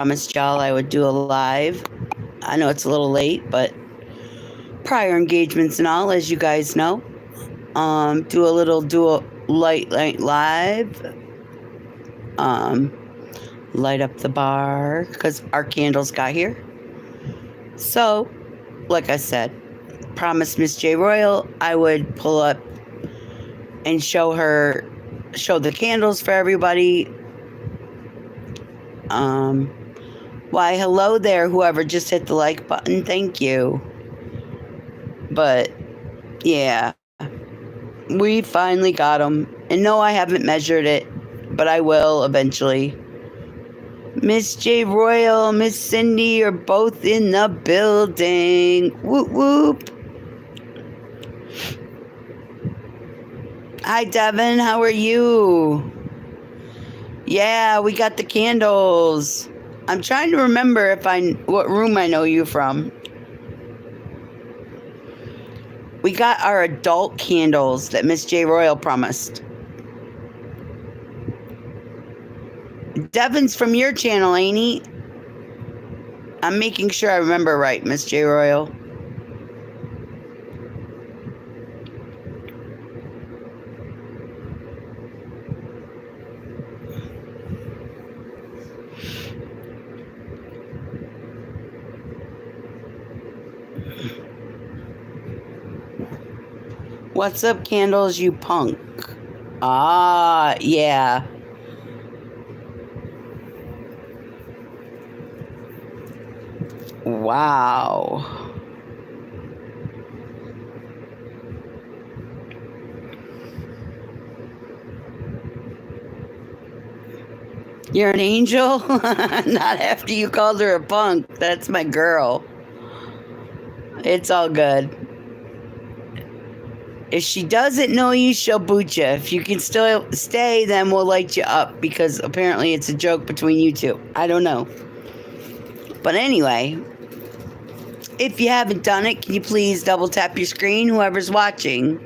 promised y'all I would do a live. I know it's a little late, but prior engagements and all, as you guys know. Do a little light live. Light up the bar because our candles got here. So, like I said, promised Miss J Royal I would pull up and show the candles for everybody. Why, hello there, whoever just hit the like button. Thank you. But, yeah, we finally got them. And no, I haven't measured it, but I will eventually. Miss J Royal, Miss Cindy are both in the building. Whoop, whoop. Hi, Devin. How are you? Yeah, we got the candles. I'm trying to remember what room I know you from. We got our adult candles that Miss J Royal promised. Devin's from your channel, ain't he? I'm making sure I remember right, Miss J Royal. What's up, candles, you punk? Ah, yeah. Wow. You're an angel? Not after you called her a punk. That's my girl. It's all good. If she doesn't know you, she'll boot you. If you can still stay, then we'll light you up because apparently it's a joke between you two. I don't know. But anyway, if you haven't done it, can you please double tap your screen, whoever's watching?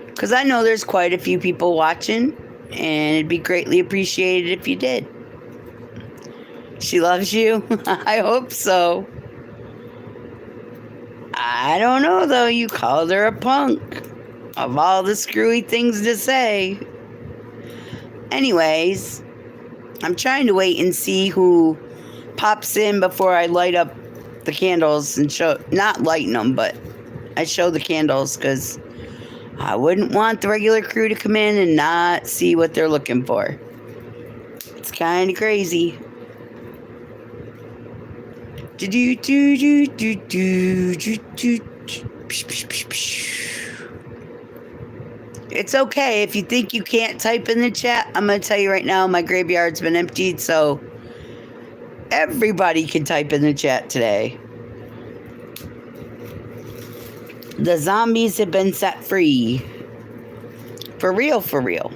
Because I know there's quite a few people watching, and it'd be greatly appreciated if you did. She loves you? I hope so. I don't know, though. You called her a punk. Of all the screwy things to say. Anyways, I'm trying to wait and see who pops in before I light up the candles and not lighting them, but I show the candles because I wouldn't want the regular crew to come in and not see what they're looking for. It's kind of crazy. It's okay. If you think you can't type in the chat, I'm going to tell you right now, my graveyard's been emptied, so everybody can type in the chat today. The zombies have been set free. For real, for real.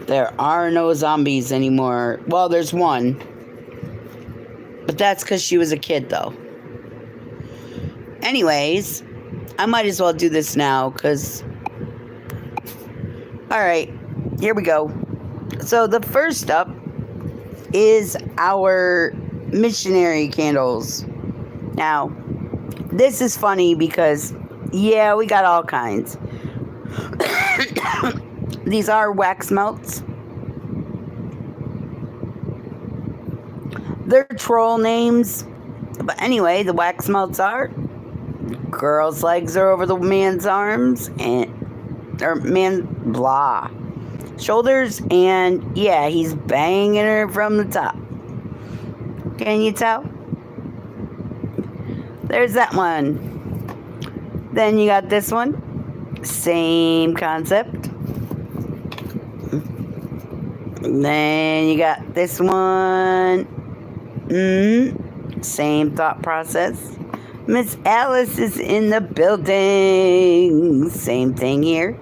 There are no zombies anymore. Well, there's one. But that's because she was a kid, though. Anyways, I might as well do this now, because... Alright, here we go. So, the first up is our missionary candles. Now, this is funny because, yeah, we got all kinds. These are wax melts. They're troll names. But anyway, the wax melts are girl's legs are over the man's arms shoulders, and yeah, he's banging her from the top. Can you tell? There's that one. Then you got this one. Same concept. And then you got this one. Same thought process. Miss Alice is in the building. Same thing here.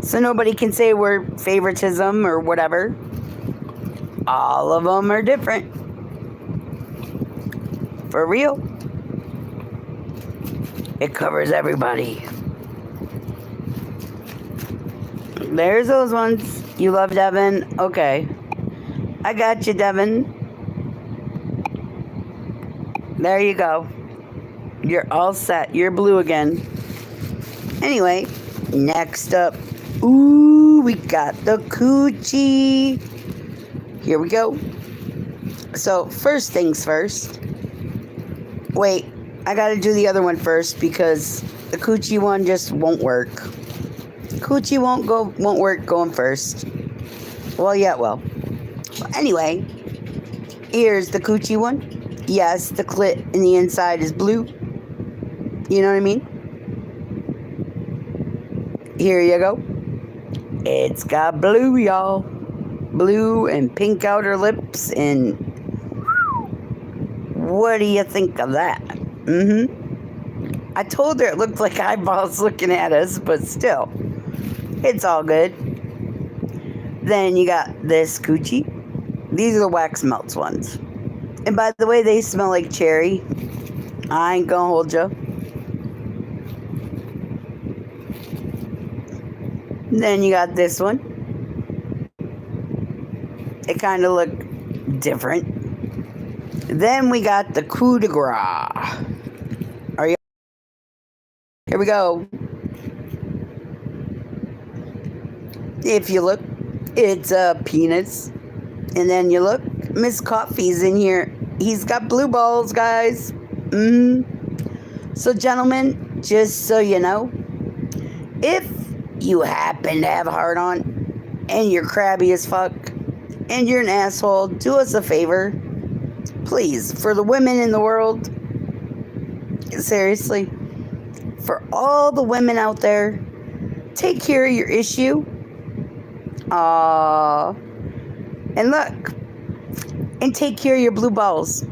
So nobody can say we're favoritism or whatever. All of them are different. For real. It covers everybody. There's those ones. You love Devin? Okay. I got you, Devin. There you go. You're all set. You're blue again. Anyway, next up. Ooh, we got the coochie. Here we go. So, first things first. Wait, I gotta do the other one first because the coochie one just won't work. Coochie won't work going first. Well, yeah, well. Anyway, here's the coochie one. Yes, the clit in the inside is blue. You know what I mean? Here you go. It's got blue, y'all. Blue and pink outer lips, and what do you think of that? I told her it looked like eyeballs looking at us, but still, it's all good. Then you got this coochie. These are the wax melts ones. And by the way, they smell like cherry. I ain't gonna hold you. Then you got this one. It kind of looked different. Then we got the coup de grace. Are you? Here we go. If you look, it's a penis. And then you look, Miss Coffee's in here. He's got blue balls, guys. So, gentlemen, just so you know, if you happen to have a heart on and you're crabby as fuck and you're an asshole, do us a favor. Please, for the women in the world, seriously, for all the women out there, take care of your issue. And look, and take care of your blue balls.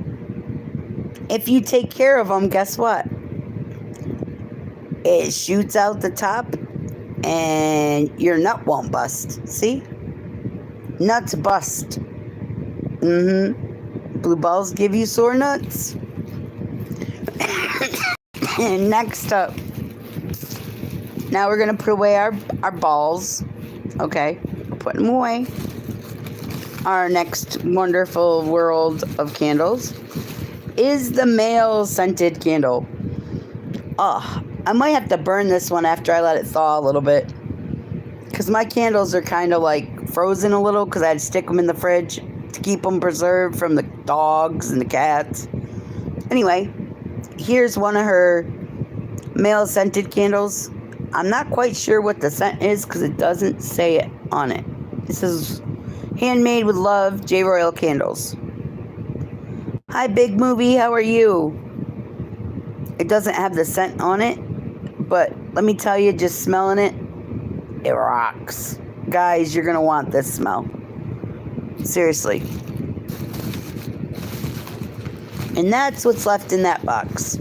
If you take care of them, guess what? It shoots out the top and your nut won't bust. See? Nuts bust. Blue balls give you sore nuts. And next up, now we're going to put away our balls. Okay, put them away. Our next wonderful world of candles is the male scented candle. I might have to burn this one after I let it thaw a little bit, because my candles are kind of like frozen a little because I had to stick them in the fridge to keep them preserved from the dogs and the cats. Anyway, here's one of her male scented candles. I'm not quite sure what the scent is because it doesn't say it on it. This is handmade with love, J. Royal Candles. Hi, Big Movie, how are you? It doesn't have the scent on it, but let me tell you, just smelling it, it rocks. Guys, you're going to want this smell. Seriously. And that's what's left in that box.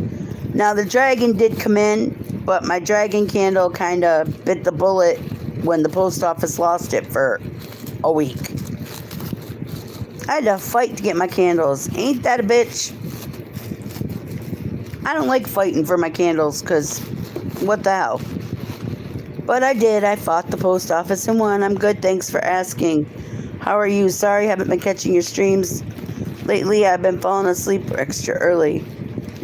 Now, the dragon did come in, but my dragon candle kind of bit the bullet when the post office lost it for a week. I had to fight to get my candles. Ain't that a bitch? I don't like fighting for my candles because what the hell? But I did. I fought the post office and won. I'm good. Thanks for asking. How are you? Sorry, haven't been catching your streams. Lately, I've been falling asleep extra early.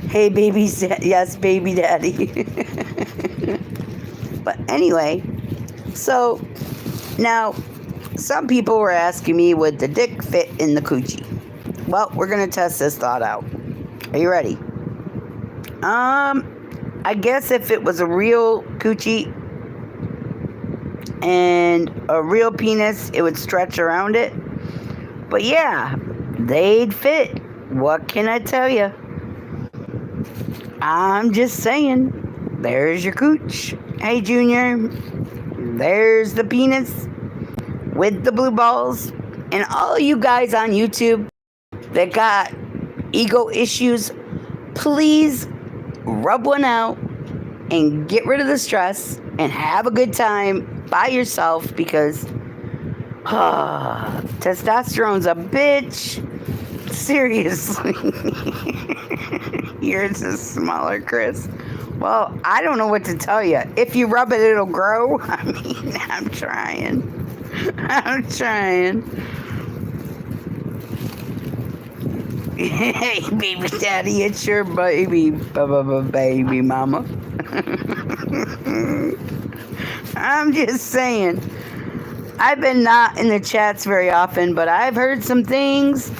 Hey, baby. Yes, baby daddy. But anyway, so now some people were asking me, would the dick fit in the coochie? Well, we're going to test this thought out. Are you ready? I guess if it was a real coochie and a real penis, it would stretch around it. But yeah, they'd fit. What can I tell you? I'm just saying. There's your cooch. Hey, Junior. There's the penis with the blue balls. And all you guys on YouTube that got ego issues, please rub one out and get rid of the stress and have a good time by yourself, because testosterone's a bitch. Seriously. Yours is smaller, Chris. Well, I don't know what to tell you. If you rub it, it'll grow. I mean, I'm trying. Hey, baby daddy, it's your baby, baby mama. I'm just saying. I've been not in the chats very often, but I've heard some things.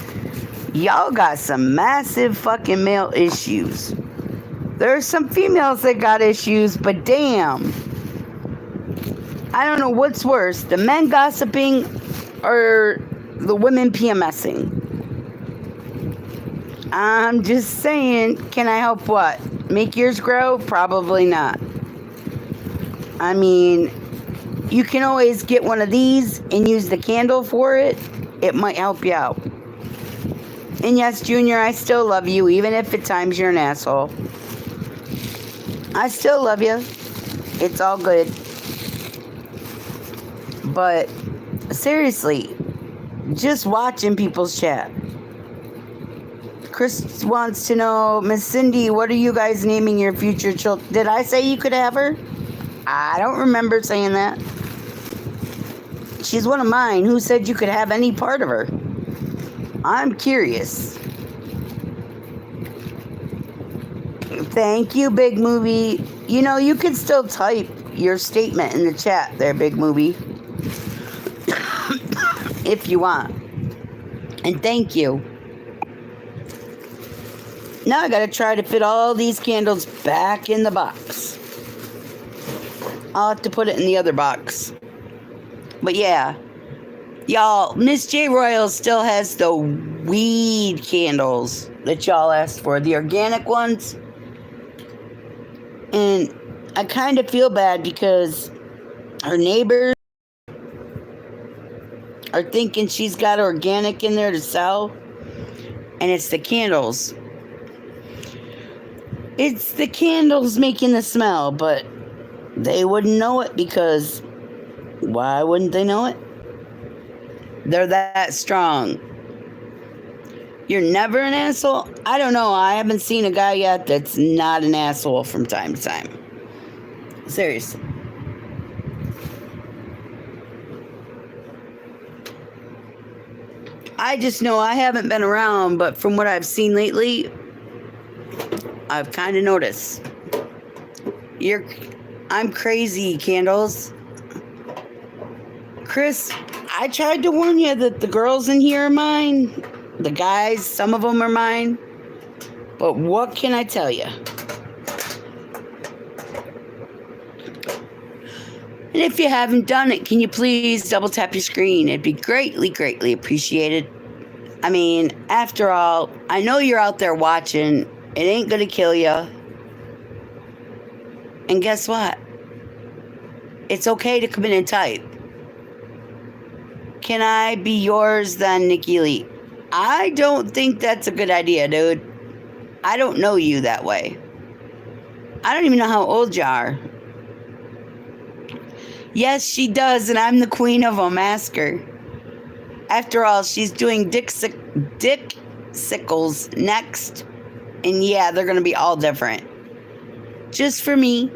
Y'all got some massive fucking male issues. There's some females that got issues, but damn. I don't know what's worse, the men gossiping or the women PMSing. I'm just saying, can I help what? Make yours grow? Probably not. I mean, you can always get one of these and use the candle for it. It might help you out. And yes, Junior, I still love you, even if at times you're an asshole. I still love you. It's all good. But seriously, just watching people's chat. Chris wants to know, Miss Cindy, what are you guys naming your future children? Did I say you could have her? I don't remember saying that. She's one of mine. Who said you could have any part of her? I'm curious. Thank you, Big Movie. You know, you can still type your statement in the chat there, Big Movie. If you want. And thank you. Now I gotta try to fit all these candles back in the box. I'll have to put it in the other box. But yeah. Y'all, Miss J Royal still has the weed candles that y'all asked for. The organic ones. And I kind of feel bad because her neighbors are thinking she's got organic in there to sell. And it's the candles. It's the candles making the smell, but they wouldn't know it because why wouldn't they know it? They're that strong. You're never an asshole? I don't know. I haven't seen a guy yet that's not an asshole from time to time. Seriously. I just know I haven't been around, but from what I've seen lately, I've kind of noticed. I'm crazy, Candles. Chris, I tried to warn you that the girls in here are mine. The guys, some of them are mine. But what can I tell you? And if you haven't done it, can you please double tap your screen? It'd be greatly, greatly appreciated. I mean, after all, I know you're out there watching. It ain't gonna kill you. And guess what? It's okay to come in and type. Can I be yours then, Nicci Lee? I don't think that's a good idea, dude. I don't know you that way. I don't even know how old you are. Yes, she does, and I'm the queen of them. Ask her. After all, she's doing Dick Sickles next. And yeah, they're going to be all different. Just for me.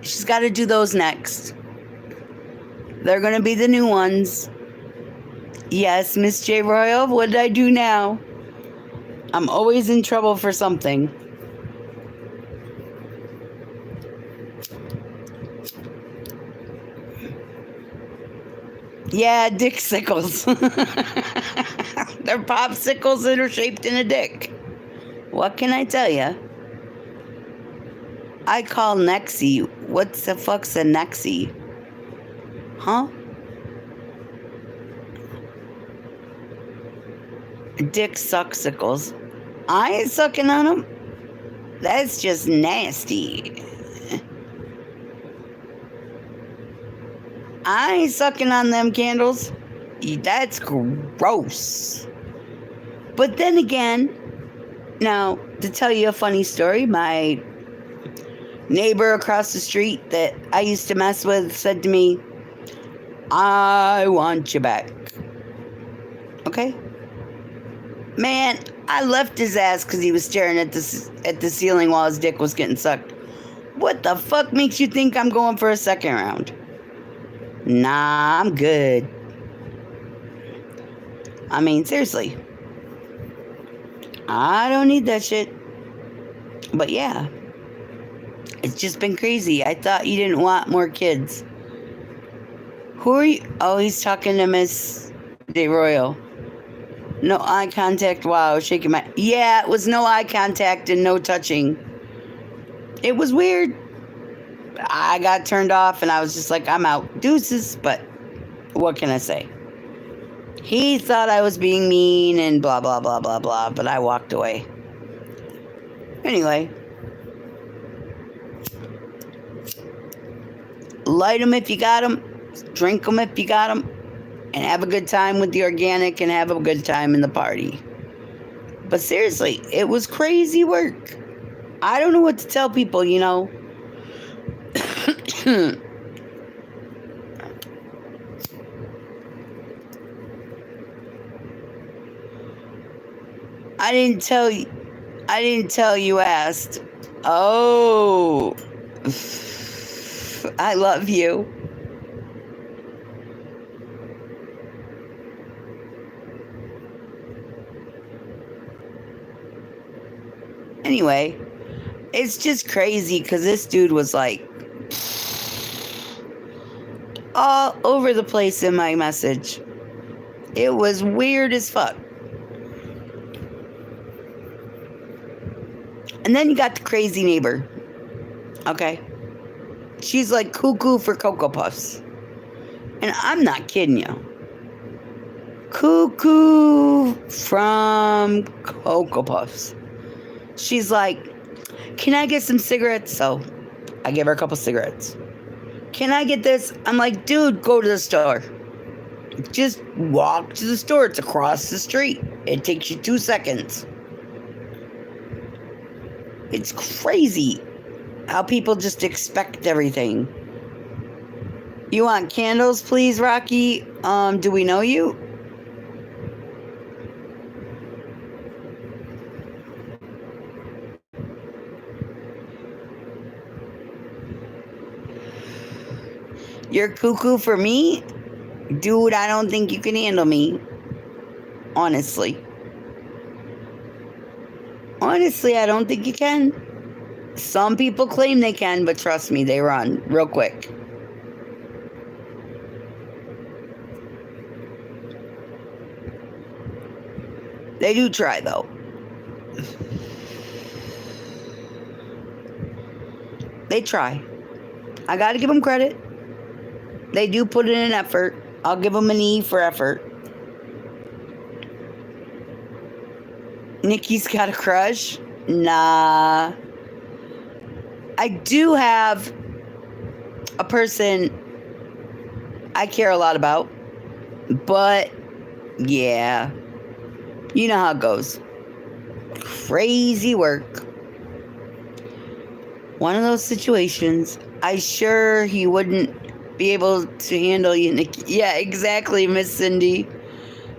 She's got to do those next. They're going to be the new ones. Yes, Miss J Royal, what did I do now? I'm always in trouble for something. Yeah, dick sickles. They're popsicles that are shaped in a dick. What can I tell you? I call Nexi. What the fuck's a Nexi? Huh? Dick sucksicles. I ain't sucking on them. That's just nasty. I ain't sucking on them candles. That's gross. But then again, now, to tell you a funny story, my neighbor across the street that I used to mess with said to me, I want you back. Okay? Man, I left his ass because he was staring at the ceiling while his dick was getting sucked. What the fuck makes you think I'm going for a second round? Nah, I'm good. I mean, seriously. I don't need that shit. But yeah, it's just been crazy. I thought you didn't want more kids. Who are you? Oh, he's talking to Miss DeRoyal. No eye contact. Wow, shaking my. Yeah, it was no eye contact and no touching. It was weird. I got turned off and I was just like, I'm out. Deuces. But what can I say? He thought I was being mean and blah, blah, blah, blah, blah. But I walked away. Anyway. Light them if you got them. Drink them if you got them. And have a good time with the organic and have a good time in the party. But seriously, it was crazy work. I don't know what to tell people, you know. I didn't tell you asked. Oh. I love you. Anyway, it's just crazy because this dude was like all over the place in my message. It was weird as fuck. And then you got the crazy neighbor. Okay. She's like cuckoo for Cocoa Puffs. And I'm not kidding you. Cuckoo from Cocoa Puffs. She's like, can I get some cigarettes? So I give her a couple cigarettes. Can I get this? I'm like, dude, go to the store. Just walk to the store. It's across the street. It takes you 2 seconds. It's crazy how people just expect everything. You want candles, please, Rocky? Do we know you? You're cuckoo for me? Dude, I don't think you can handle me. Honestly. Honestly, I don't think you can. Some people claim they can, but trust me, they run real quick. They do try, though. They try. I gotta give them credit. They do put in an effort. I'll give them an E for effort. Nicci's got a crush? Nah. I do have a person I care a lot about. But, yeah. You know how it goes. Crazy work. One of those situations. I sure he wouldn't be able to handle you, Nicci. Yeah, exactly, Miss Cindy.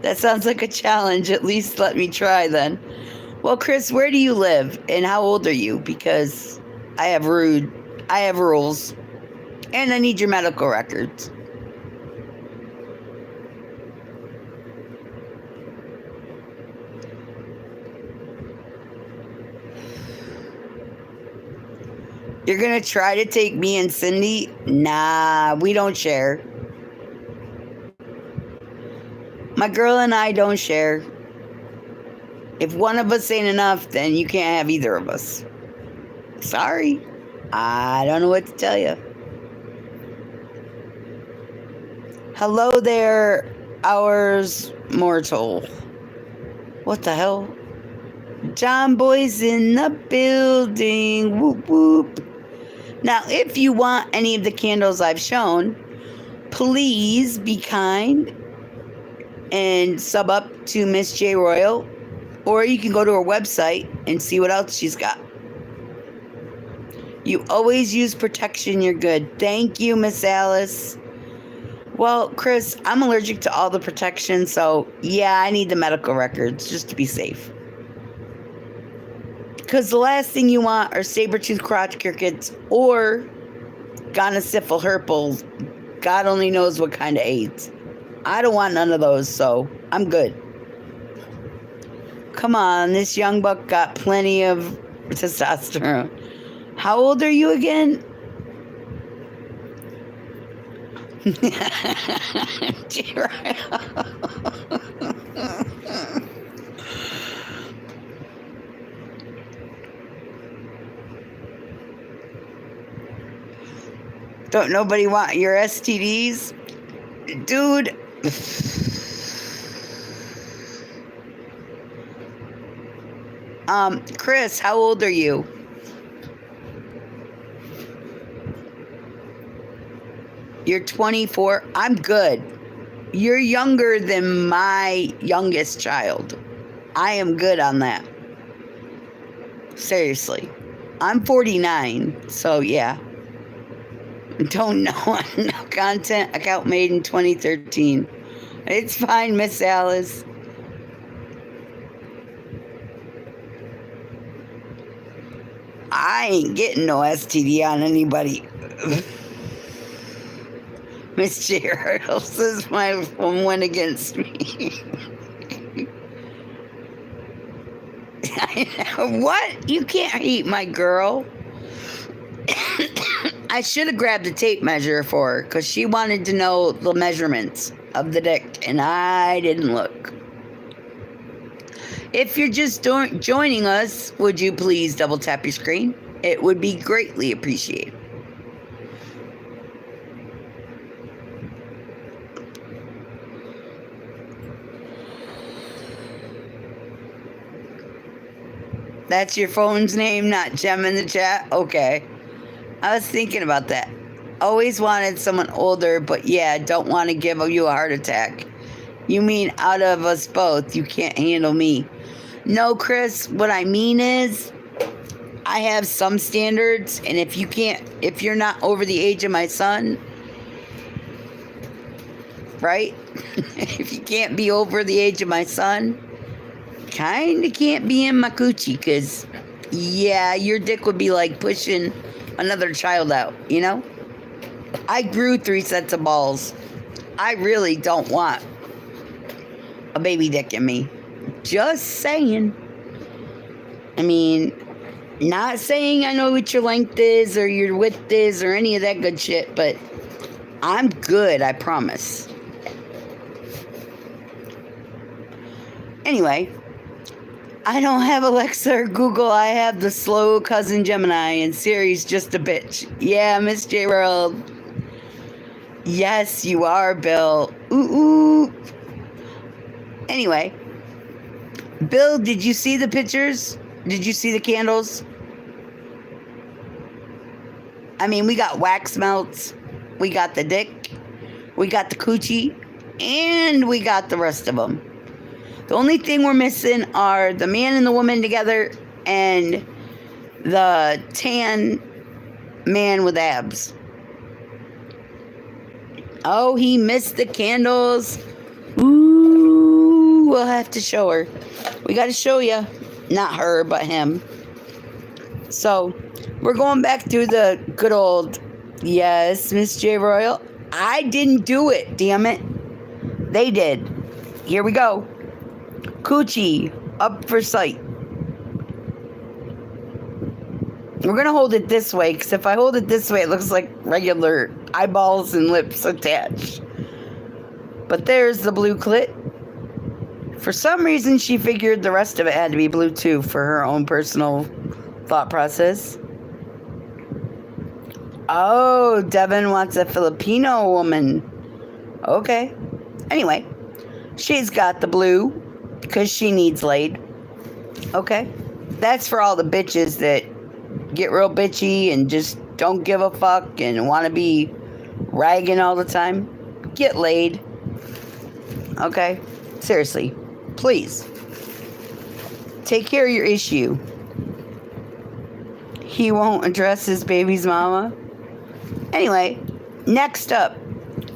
That sounds like a challenge. At least let me try then. Well, Chris, where do you live? And how old are you? Because I have rules. And I need your medical records. You're going to try to take me and Cindy? Nah, we don't share. My girl and I don't share. If one of us ain't enough, then you can't have either of us. Sorry. I don't know what to tell you. Hello there, ours mortal. What the hell? John Boy's in the building. Whoop, whoop. Now, if you want any of the candles I've shown, please be kind and sub up to Miss J Royal, or you can go to her website and see what else she's got. You always use protection, you're good. Thank you, Miss Alice. Well, Chris, I'm allergic to all the protection, so yeah, I need the medical records just to be safe. Because the last thing you want are saber-toothed crotch crickets or gonosyphil herpes. God only knows what kind of AIDS. I don't want none of those, so I'm good. Come on, this young buck got plenty of testosterone. How old are you again? Don't nobody want your STDs? Dude. Chris, how old are you? You're 24. I'm good. You're younger than my youngest child. I am good on that. Seriously. I'm 49, so yeah. Don't know. No content account made in 2013. It's fine, Miss Alice. I ain't getting no STD on anybody. Miss J. Hurdle says my phone went against me. What? You can't eat my girl. I should have grabbed a tape measure for her because she wanted to know the measurements of the dick, and I didn't look. If you're just joining us, would you please double tap your screen? It would be greatly appreciated. That's your phone's name, not Gem in the chat? Okay. I was thinking about that. Always wanted someone older, but yeah, don't want to give you a heart attack. You mean out of us both, you can't handle me? No, Chris, what I mean is, I have some standards, and if you're not over the age of my son, right? If you can't be over the age of my son, kind of can't be in my coochie, because, yeah, your dick would be like pushing another child out, you know? I grew 3 sets of balls. I really don't want a baby dick in me. Just saying. I mean, not saying I know what your length is or your width is or any of that good shit, but I'm good, I promise. Anyway, I don't have Alexa or Google. I have the slow cousin Gemini, and Siri's just a bitch. Yeah, Miss J World. Yes, you are, Bill. Ooh. Anyway, Bill, did you see the pictures? Did you see the candles? I mean, we got wax melts, we got the dick, we got the coochie, and we got the rest of them. The only thing we're missing are the man and the woman together and the tan man with abs. Oh, he missed the candles. Ooh, we'll have to show her. We got to show you. Not her, but him. So, we're going back through the good old, yes, Miss J Royal. I didn't do it, damn it. They did. Here we go. Coochie, up for sight. We're going to hold it this way, because if I hold it this way, it looks like regular eyeballs and lips attached. But there's the blue clit. For some reason, she figured the rest of it had to be blue, too, for her own personal thought process. Oh, Devin wants a Filipino woman. Okay. Anyway, she's got the blue, because she needs laid. Okay. That's for all the bitches that get real bitchy and just don't give a fuck and want to be ragging all the time. Get laid. Okay? Seriously. Please. Take care of your issue. He won't address his baby's mama. Anyway, next up,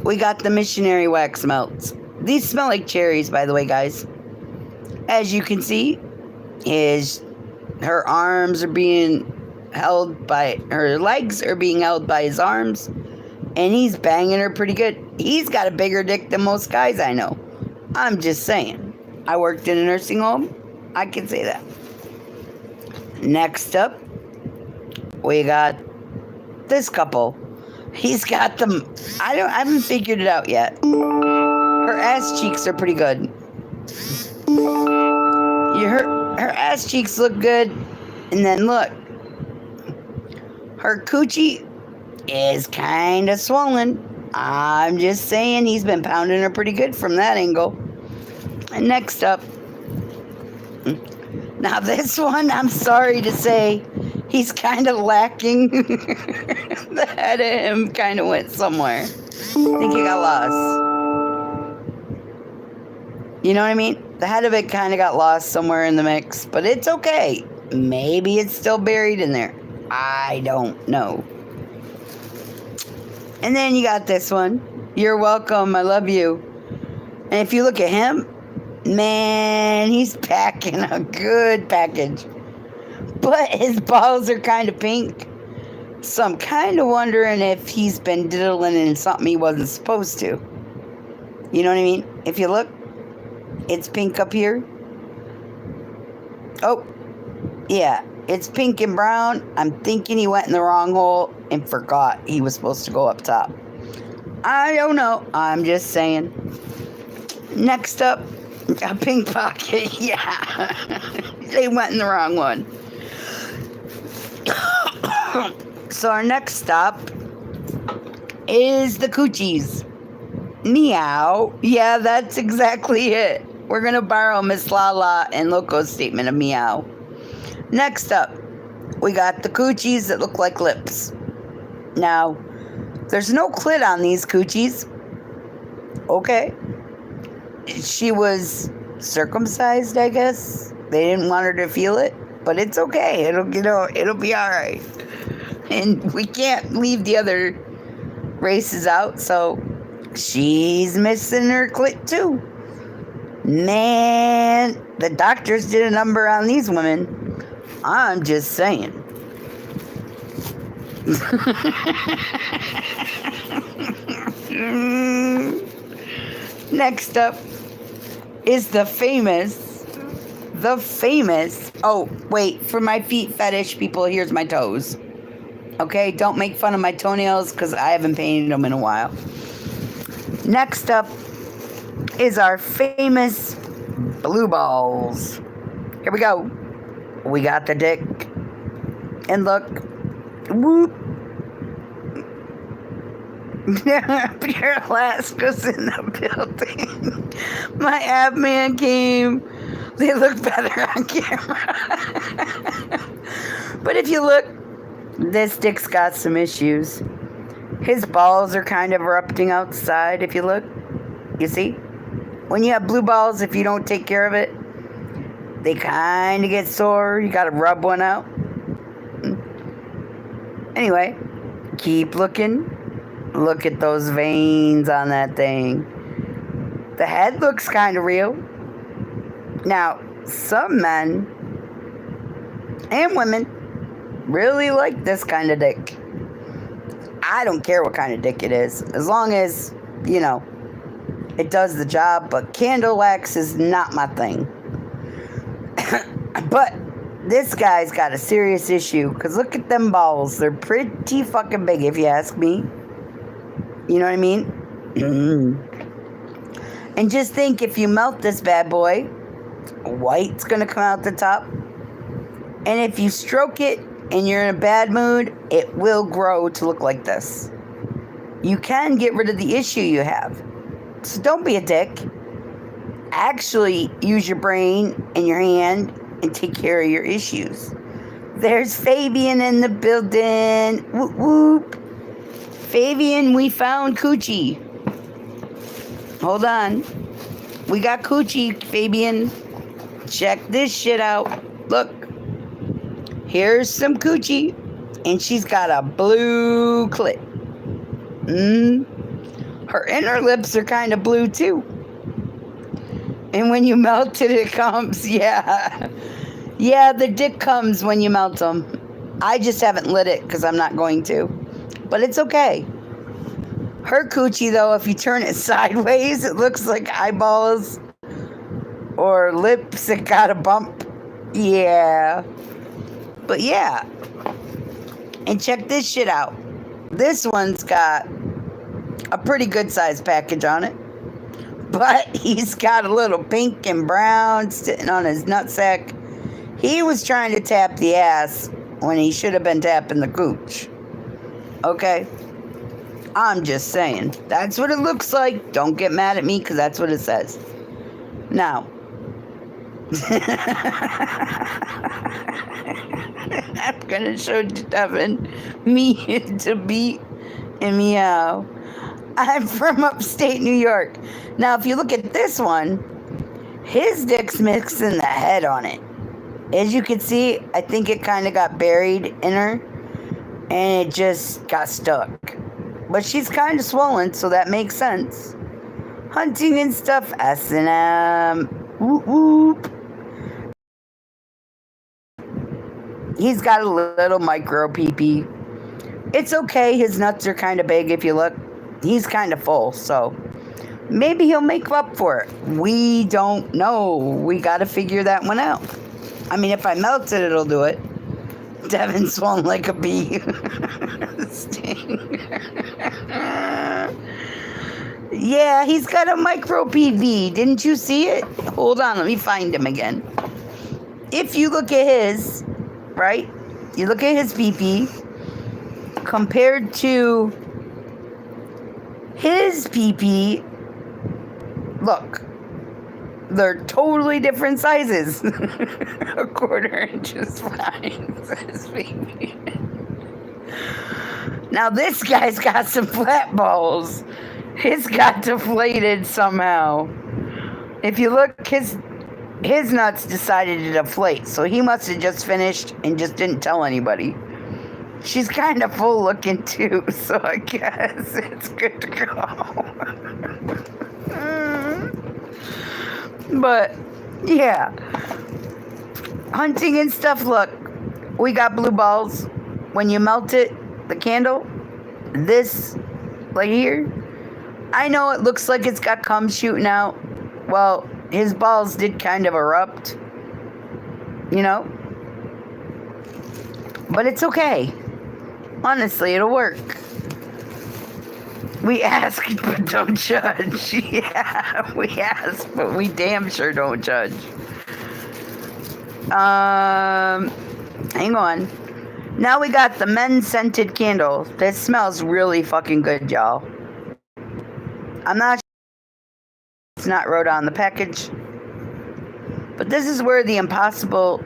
we got the missionary wax melts. These smell like cherries, by the way, guys. As you can see, her arms are being held by, her legs are being held by his arms, and he's banging her pretty good. He's got a bigger dick than most guys I know. I'm just saying. I worked in a nursing home. I can say that. Next up, we got this couple. He's got them. I haven't figured it out yet. Her ass cheeks are pretty good. Her ass cheeks look good, and then look, her coochie is kind of swollen. I'm just saying, he's been pounding her pretty good from that angle. And next up, now this one, I'm sorry to say, he's kind of lacking. The head of him kind of went somewhere. I think he got lost. You know what I mean? The head of it kind of got lost somewhere in the mix, but it's okay. Maybe it's still buried in there. I don't know. And then you got this one. You're welcome. I love you. And if you look at him, man, he's packing a good package. But his balls are kind of pink. So I'm kind of wondering if he's been diddling in something he wasn't supposed to. You know what I mean? If you look, it's pink up here. Oh, yeah. It's pink and brown. I'm thinking he went in the wrong hole and forgot he was supposed to go up top. I don't know. I'm just saying. Next up, a pink pocket. Yeah. They went in the wrong one. So our next stop is the coochies. Meow. Yeah, that's exactly it. We're going to borrow Miss Lala and Loco's statement of meow. Next up, we got the coochies that look like lips. Now, there's no clit on these coochies. Okay. She was circumcised, I guess. They didn't want her to feel it, but it's okay. It'll be all right. And we can't leave the other races out, so she's missing her clit too. Man, the doctors did a number on these women. I'm just saying. Next up is the famous. Oh, wait, for my feet fetish people, here's my toes. Okay, don't make fun of my toenails because I haven't painted them in a while. Next up is our famous blue balls. Here we go. We got the dick. And look. Whoop. Pure Alaska's in the building. My ab man came. They look better on camera. But if you look, this dick's got some issues. His balls are kind of erupting outside, if you look. You see? When you have blue balls, if you don't take care of it, they kind of get sore. You got to rub one out. Anyway, keep looking. Look at those veins on that thing. The head looks kind of real. Now, some men and women really like this kind of dick. I don't care what kind of dick it is, as long as, it does the job, but candle wax is not my thing. But this guy's got a serious issue, because look at them balls. They're pretty fucking big, if you ask me. You know what I mean? And just think, if you melt this bad boy, white's going to come out the top. And if you stroke it and you're in a bad mood, it will grow to look like this. You can get rid of the issue you have. So don't be a dick. Actually, use your brain and your hand and take care of your issues. There's Fabian in the building. Whoop, whoop. Fabian, we found coochie. Hold on. We got coochie, Fabian. Check this shit out. Look. Here's some coochie. And she's got a blue clit. Her inner lips are kind of blue too. And when you melt it, it comes. Yeah. Yeah, the dick comes when you melt them. I just haven't lit it because I'm not going to. But it's okay. Her coochie, though, if you turn it sideways, it looks like eyeballs or lips that got a bump. Yeah. But yeah. And check this shit out. This one's got a pretty good sized package on it. But he's got a little pink and brown sitting on his nutsack. He was trying to tap the ass when he should have been tapping the cooch. Okay? I'm just saying. That's what it looks like. Don't get mad at me because that's what it says. Now, I'm going to show Devin me to beat and meow. I'm from upstate New York. Now, if you look at this one, his dick's mixing the head on it. As you can see, I think it kind of got buried in her, and it just got stuck. But she's kind of swollen, so that makes sense. Hunting and stuff, S&M, whoop whoop. He's got a little micro pee-pee. It's okay, his nuts are kind of big if you look. He's kind of full, so maybe he'll make up for it. We don't know. We got to figure that one out. I mean, if I melt it, it'll do it. Devin's swollen like a bee. Yeah, he's got a micro PV. Didn't you see it? Hold on, let me find him again. If you look at his, right? You look at his PP compared to his PP, look, they're totally different sizes. A quarter inch is fine, says PP. Now this guy's got some flat balls. His got deflated somehow. If you look, his nuts decided to deflate, so he must have just finished and just didn't tell anybody. She's kind of full looking too, so I guess it's good to go. But yeah, hunting and stuff. Look, we got blue balls. When you melt it, the candle, this right here, I know it looks like it's got cum shooting out. Well, his balls did kind of erupt, you know, but it's okay. Honestly, it'll work. We ask, but don't judge. Yeah, we ask, but we damn sure don't judge. Hang on. Now we got the men's scented candle. This smells really fucking good, y'all. I'm not sure it's not wrote on the package, but this is where the impossible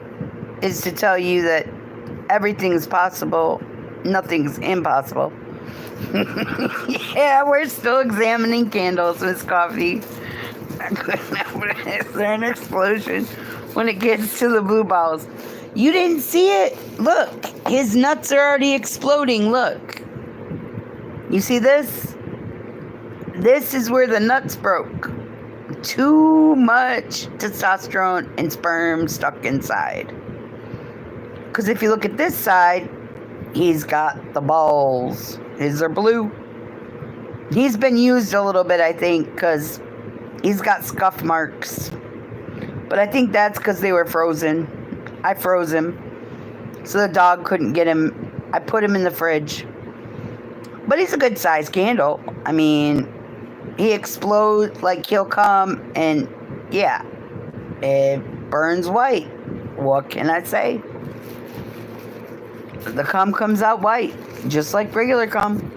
is to tell you that everything's possible, nothing's impossible. Yeah, we're still examining candles, Miss Coffee. Is there an explosion when it gets to the blue balls? You didn't see it? Look, his nuts are already exploding. Look. You see this? This is where the nuts broke. Too much testosterone and sperm stuck inside. Because if you look at this side, he's got the balls. His are blue. He's been used a little bit, I think, because he's got scuff marks. But I think that's because they were frozen. I froze him, so the dog couldn't get him. I put him in the fridge. But he's a good sized candle. I mean, he explodes, like he'll come, and yeah, it burns white. What can I say? The cum comes out white, just like regular cum.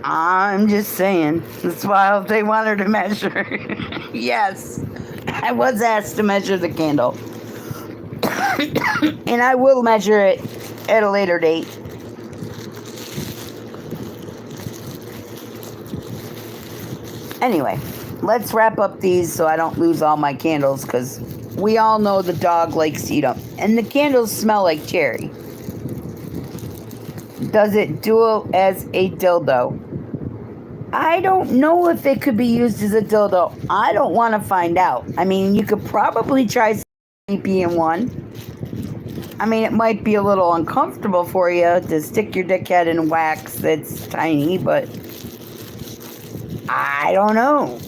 I'm just saying. That's why they wanted to measure. Yes, I was asked to measure the candle. And I will measure it at a later date. Anyway, let's wrap up these so I don't lose all my candles, because we all know the dog likes to eat them. And the candles smell like cherry. Does it dual as a dildo? I don't know if it could be used as a dildo. I don't want to find out. I mean, you could probably try sleepy in one. I mean, it might be a little uncomfortable for you to stick your dickhead in wax that's tiny, but I don't know.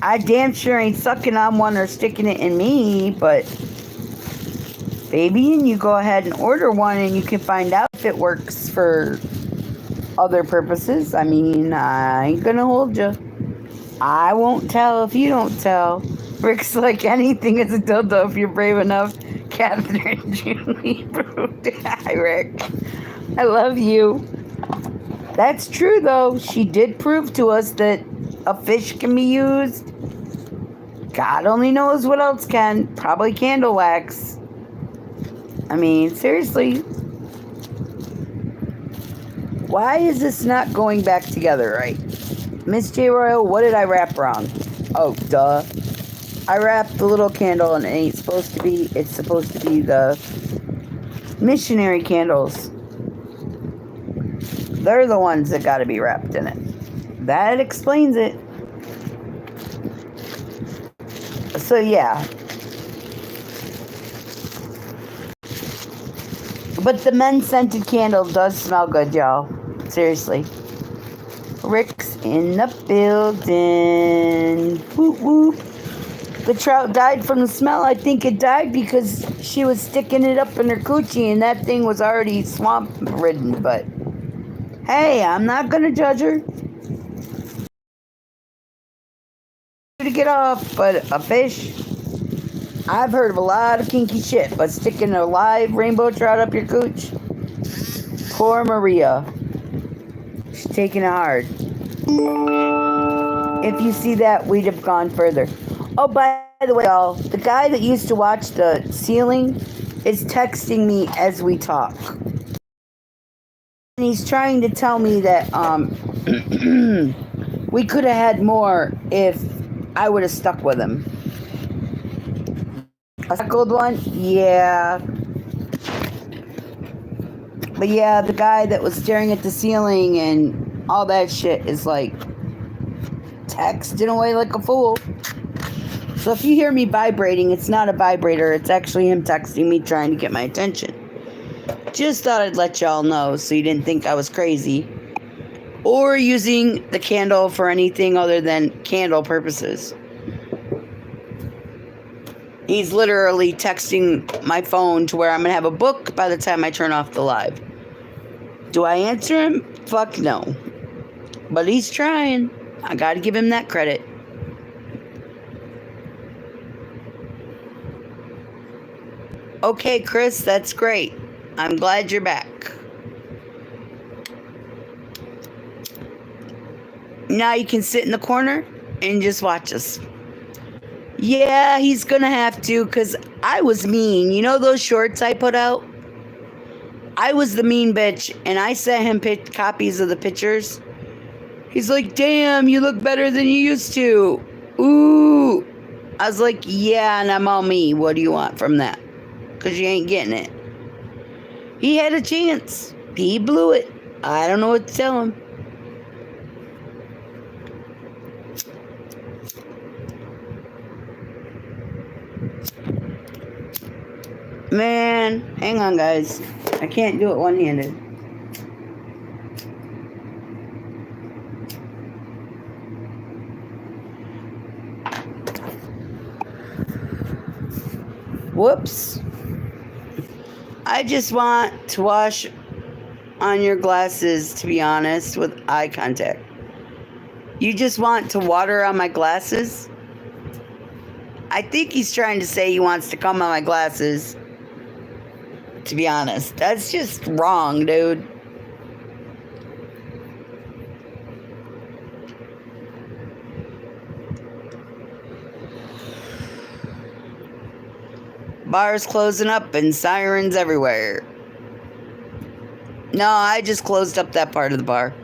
I damn sure ain't sucking on one or sticking it in me, but Fabian, you go ahead and order one and you can find out if it works for other purposes. I mean, I ain't gonna hold you. I won't tell if you don't tell. Rick's like, anything is a dildo if you're brave enough. Catherine Julie proved it. Hi, Rick. I love you. That's true, though. She did prove to us that a fish can be used. God only knows what else can. Probably candle wax. I mean, seriously. Why is this not going back together right? Miss J. Royal, what did I wrap wrong? Oh, duh. I wrapped the little candle and it ain't supposed to be. It's supposed to be the missionary candles. They're the ones that got to be wrapped in it. That explains it. So, yeah. But the men's scented candle does smell good, y'all. Seriously. Rick's in the building. Whoop, whoop. The trout died from the smell. I think it died because she was sticking it up in her coochie and that thing was already swamp ridden. But hey, I'm not going to judge her. To get off, but a fish. I've heard of a lot of kinky shit, but sticking a live rainbow trout up your cooch? Poor Maria. She's taking it hard. If you see that, we'd have gone further. Oh, by the way, y'all, the guy that used to watch the ceiling is texting me as we talk. And he's trying to tell me that we could have had more if I would have stuck with him. A speckled one? Yeah. But yeah, the guy that was staring at the ceiling and all that shit is like texting away like a fool. So if you hear me vibrating, it's not a vibrator. It's actually him texting me trying to get my attention. Just thought I'd let y'all know so you didn't think I was crazy. Or using the candle for anything other than candle purposes. He's literally texting my phone to where I'm going to have a book by the time I turn off the live. Do I answer him? Fuck no. But he's trying. I got to give him that credit. Okay, Chris, that's great. I'm glad you're back. Now you can sit in the corner and just watch us. Yeah, he's gonna have to, because I was mean. You know those shorts I put out? I was the mean bitch, and I sent him copies of the pictures. He's like, damn, you look better than you used to. Ooh. I was like, yeah, and I'm all me. What do you want from that? Because you ain't getting it. He had a chance. He blew it. I don't know what to tell him. Man, hang on, guys. I can't do it one-handed. Whoops. I just want to wash on your glasses, to be honest, with eye contact. You just want to water on my glasses? I think he's trying to say he wants to come on my glasses. To be honest, that's just wrong, dude. Bars closing up and sirens everywhere. No, I just closed up that part of the bar.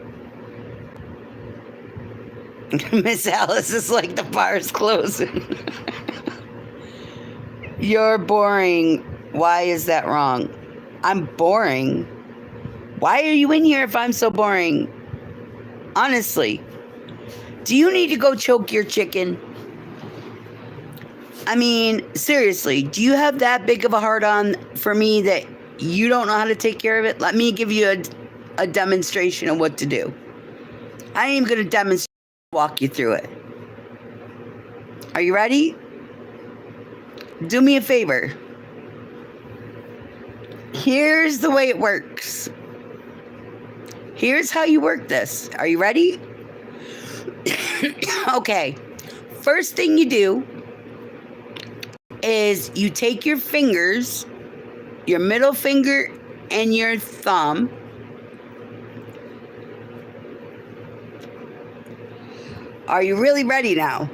Miss Alice is like, the bar's closing. You're boring. Why is that wrong? I'm boring. Why are you in here if I'm so boring? Honestly. Do you need to go choke your chicken? I mean, seriously, do you have that big of a heart-on for me that you don't know how to take care of it? Let me give you a demonstration of what to do. I ain't even going to demonstrate, walk you through it. Are you ready? Do me a favor. Here's the way it works. Here's how you work this. Are you ready? Okay. First thing you do is you take your fingers, your middle finger and your thumb, are you really ready now?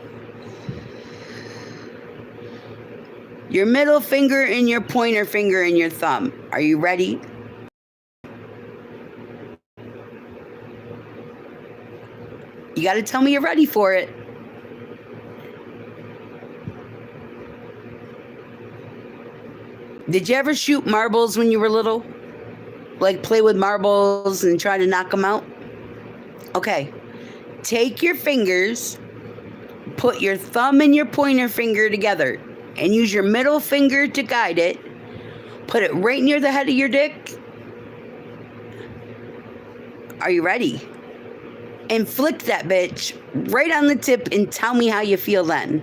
Your middle finger and your pointer finger and your thumb. Are you ready? You got to tell me you're ready for it. Did you ever shoot marbles when you were little? Like play with marbles and try to knock them out? Okay. Take your fingers, put your thumb and your pointer finger together, and use your middle finger to guide it. Put it right near the head of your dick. Are you ready? And flick that bitch right on the tip and tell me how you feel then.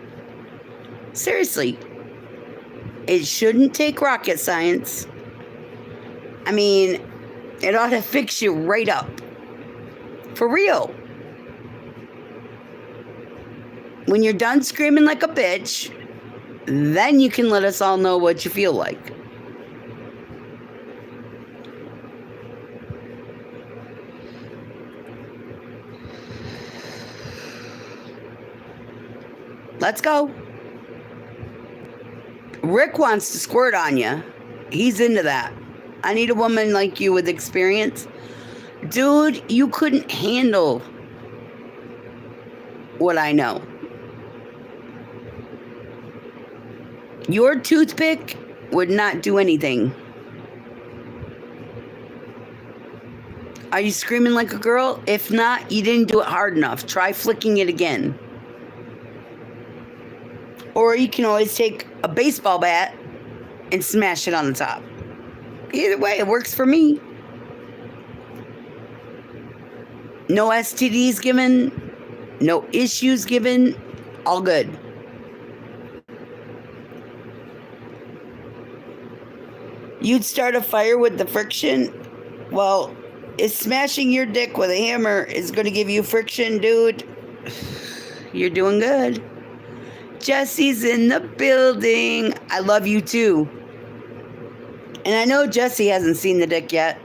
Seriously. It shouldn't take rocket science. I mean, it ought to fix you right up. For real. When you're done screaming like a bitch, then you can let us all know what you feel like. Let's go. Rick wants to squirt on you. He's into that. I need a woman like you with experience. Dude, you couldn't handle what I know. Your toothpick would not do anything. Are you screaming like a girl? If not, you didn't do it hard enough. Try flicking it again. Or you can always take a baseball bat and smash it on the top. Either way, it works for me. No STDs given. No issues given. All good. You'd start a fire with the friction? Well, is smashing your dick with a hammer is going to give you friction, dude? You're doing good. Jesse's in the building. I love you too. And I know Jesse hasn't seen the dick yet.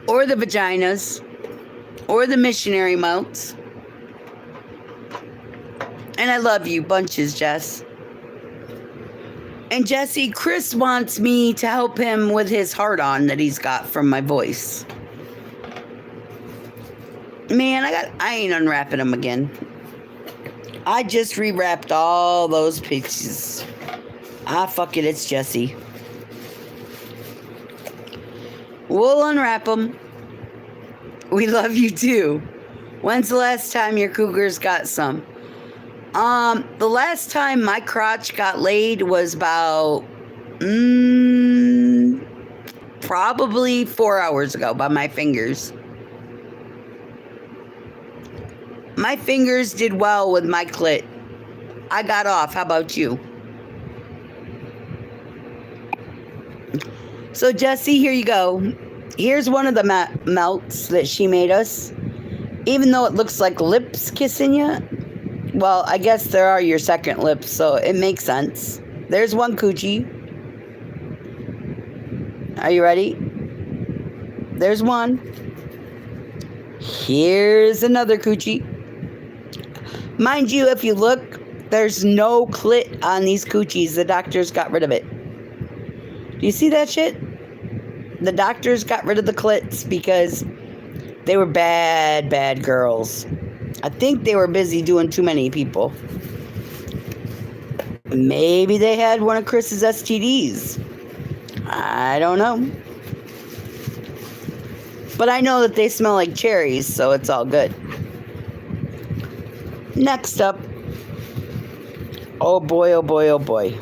Or the vaginas. Or the missionary mouths. And I love you bunches, Jess. And Jesse, Chris wants me to help him with his hard-on that he's got from my voice. Man, I ain't unwrapping them again. I just rewrapped all those pieces. Ah, fuck it, it's Jesse. We'll unwrap them. We love you too. When's the last time your cougars got some? The last time my crotch got laid was about probably 4 hours ago by my fingers. My fingers did well with my clit. I got off. How about you? So, Jesse, here you go. Here's one of the melts that she made us. Even though it looks like lips kissing you, well, I guess there are your second lips, so it makes sense. There's one coochie. Are you ready? There's one. Here's another coochie. Mind you, if you look, there's no clit on these coochies. The doctors got rid of it. Do you see that shit? The doctors got rid of the clits because they were bad girls. I think they were busy doing too many people. Maybe they had one of Chris's STDs. I don't know. But I know that they smell like cherries, so it's all good. Next up. Oh boy, oh boy, oh boy.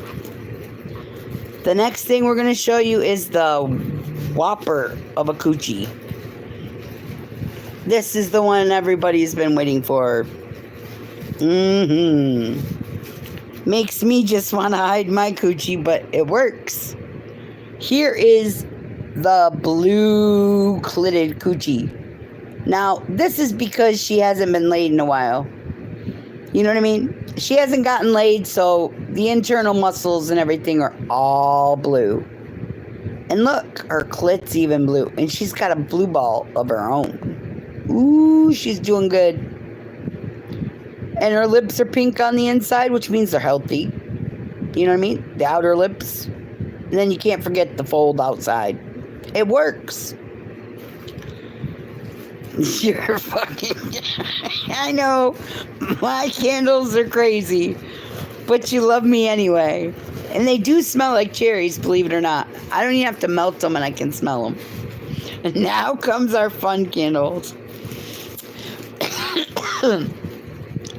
The next thing we're going to show you is the whopper of a coochie. This is the one everybody's been waiting for. Makes me just want to hide my coochie, but it works. Here is the blue clitted coochie. Now, this is because she hasn't been laid in a while. You know what I mean? She hasn't gotten laid, so the internal muscles and everything are all blue. And look, her clit's even blue. And she's got a blue ball of her own. Ooh, she's doing good. And her lips are pink on the inside, which means they're healthy. You know what I mean? The outer lips. And then you can't forget the fold outside. It works. You're fucking... I know. My candles are crazy. But you love me anyway. And they do smell like cherries, believe it or not. I don't even have to melt them and I can smell them. And now comes our fun candles.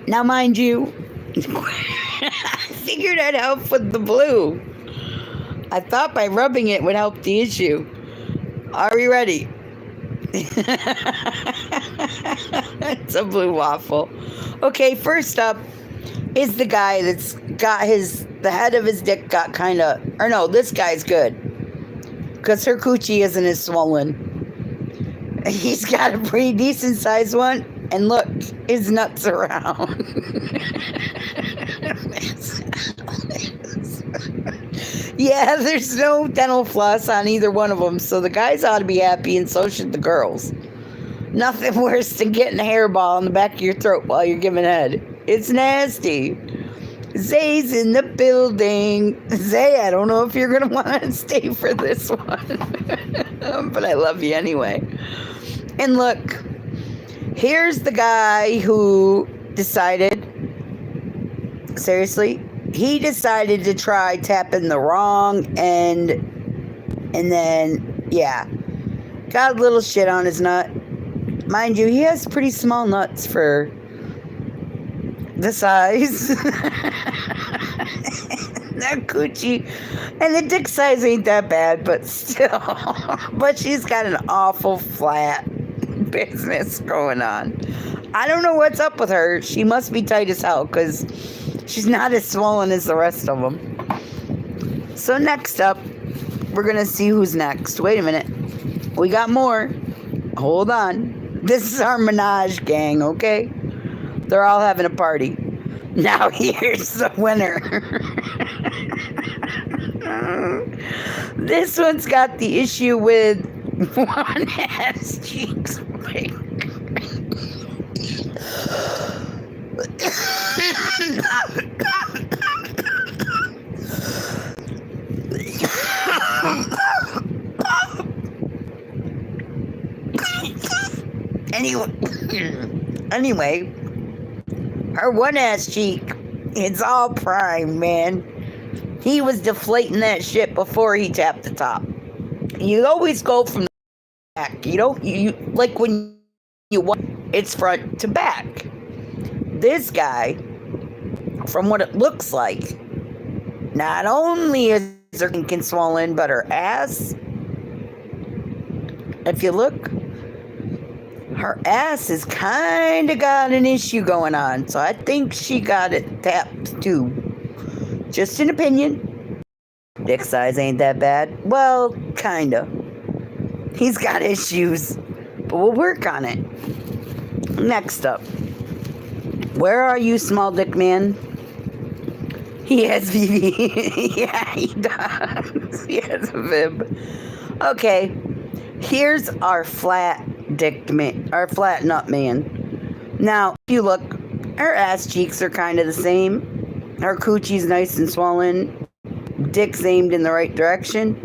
Now, mind you, I figured I'd help with the blue. I thought by rubbing it would help the issue. Are we ready? It's a blue waffle. Okay, first up is the guy that's got the head of his dick got kind of, or no, this guy's good. Because her coochie isn't as swollen. He's got a pretty decent sized one. And look, his nuts are round. Yeah, there's no dental floss on either one of them, so the guys ought to be happy, and so should the girls. Nothing worse than getting a hairball in the back of your throat while you're giving head. It's nasty. Zay's in the building. Zay, I don't know if you're going to want to stay for this one. But I love you anyway. And look, here's the guy who decided, seriously, he decided to try tapping the wrong end, and then, yeah, got a little shit on his nut. Mind you, he has pretty small nuts for the size. That coochie, and the dick size ain't that bad, but still. But she's got an awful flat business going on. I don't know what's up with her. She must be tight as hell, because she's not as swollen as the rest of them. So next up, we're going to see who's next. Wait a minute. We got more. Hold on. This is our Menage gang, okay? They're all having a party. Now here's the winner. This one's got the issue with one ass cheeks. Anyway, her one ass cheek, it's all prime, man. He was deflating that shit before he tapped the top. You always go from the back. You don't, like when you want, it's front to back. This guy, from what it looks like, not only is her kink swollen, but her ass, if you look, her ass has kind of got an issue going on. So I think she got it tapped too. Just an opinion. Dick size ain't that bad. Well, kind of. He's got issues, but we'll work on it. Next up. Where are you, small dick man? He has VV. Yeah, he does. He has a bib. Okay. Here's our flat dick man, our flat nut man. Now, if you look, her ass cheeks are kind of the same. Her coochie's nice and swollen. Dick's aimed in the right direction.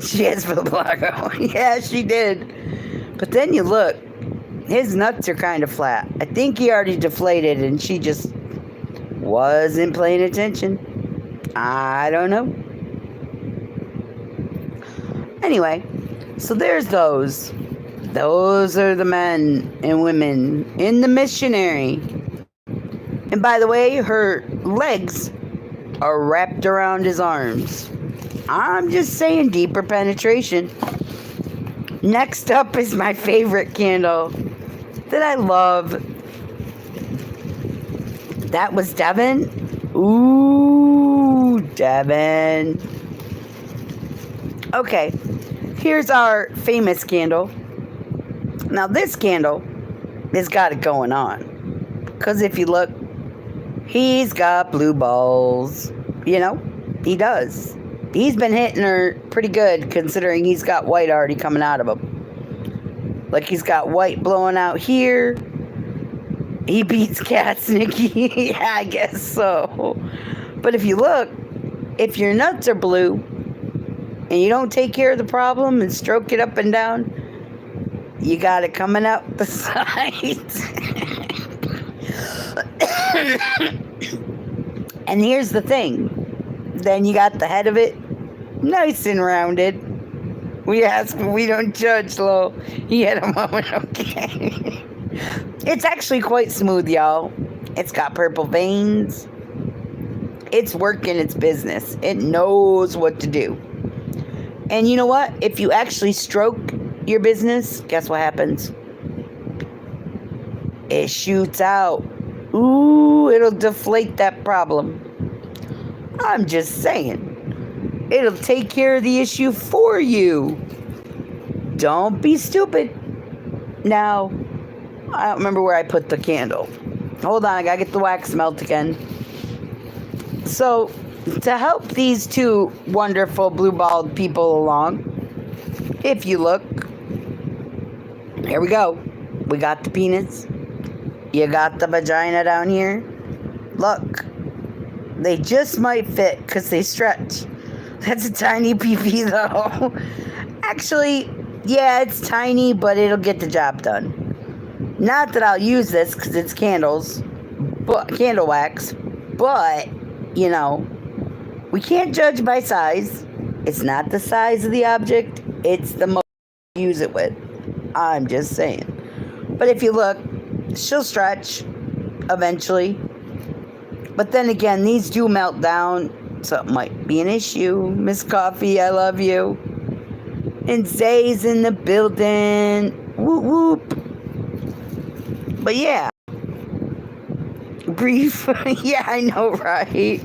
She has vitiligo. Yeah, she did. But then you look, his nuts are kind of flat. I think he already deflated and she just wasn't paying attention. I don't know. Anyway, so there's those. Those are the men and women in the missionary. And by the way, her legs are wrapped around his arms. I'm just saying, deeper penetration. Next up is my favorite candle that I love. That was Devin. Ooh, Devin. Okay, here's our famous candle. Now this candle has got it going on. Because if you look, he's got blue balls. You know, he does. He's been hitting her pretty good considering he's got white already coming out of him. Like he's got white blowing out here. He beats cats, Nicci. Yeah, I guess so. But if you look, if your nuts are blue and you don't take care of the problem and stroke it up and down, you got it coming out the sides. And here's the thing. Then you got the head of it nice and rounded. We ask, but we don't judge, Lo. He had a moment, okay. It's actually quite smooth, y'all. It's got purple veins. It's working its business. It knows what to do. And you know what? If you actually stroke your business, guess what happens? It shoots out. Ooh, it'll deflate that problem. I'm just saying. It'll take care of the issue for you. Don't be stupid. Now, I don't remember where I put the candle. Hold on, I gotta get the wax melt again. So, to help these two wonderful blue-balled people along, if you look, here we go. We got the penis. You got the vagina down here. Look, they just might fit because they stretch. That's a tiny pee-pee though. Actually, yeah, it's tiny, but it'll get the job done. Not that I'll use this because it's candles, but candle wax. But, you know, we can't judge by size. It's not the size of the object. It's the most you use it with. I'm just saying. But if you look, she'll stretch eventually. But then again, these do melt down. So it might be an issue. Miss Coffee, I love you. And Zay's in the building. Whoop whoop. But yeah. Brief. Yeah, I know, right?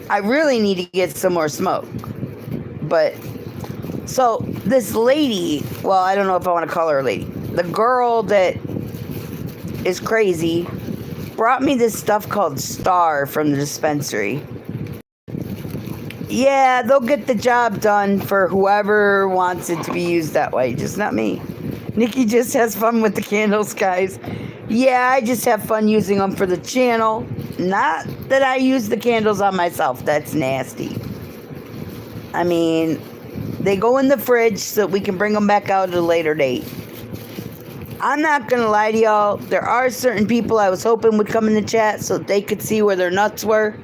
I really need to get some more smoke. But, so, this lady, well, I don't know if I want to call her a lady. The girl that is crazy brought me this stuff called Star from the dispensary. Yeah, they'll get the job done for whoever wants it to be used that way, just not me. Nicci just has fun with the candles, guys. Yeah, I just have fun using them for the channel. Not that I use the candles on myself. That's nasty. I mean, they go in the fridge so we can bring them back out at a later date. I'm not going to lie to y'all. There are certain people I was hoping would come in the chat so they could see where their nuts were.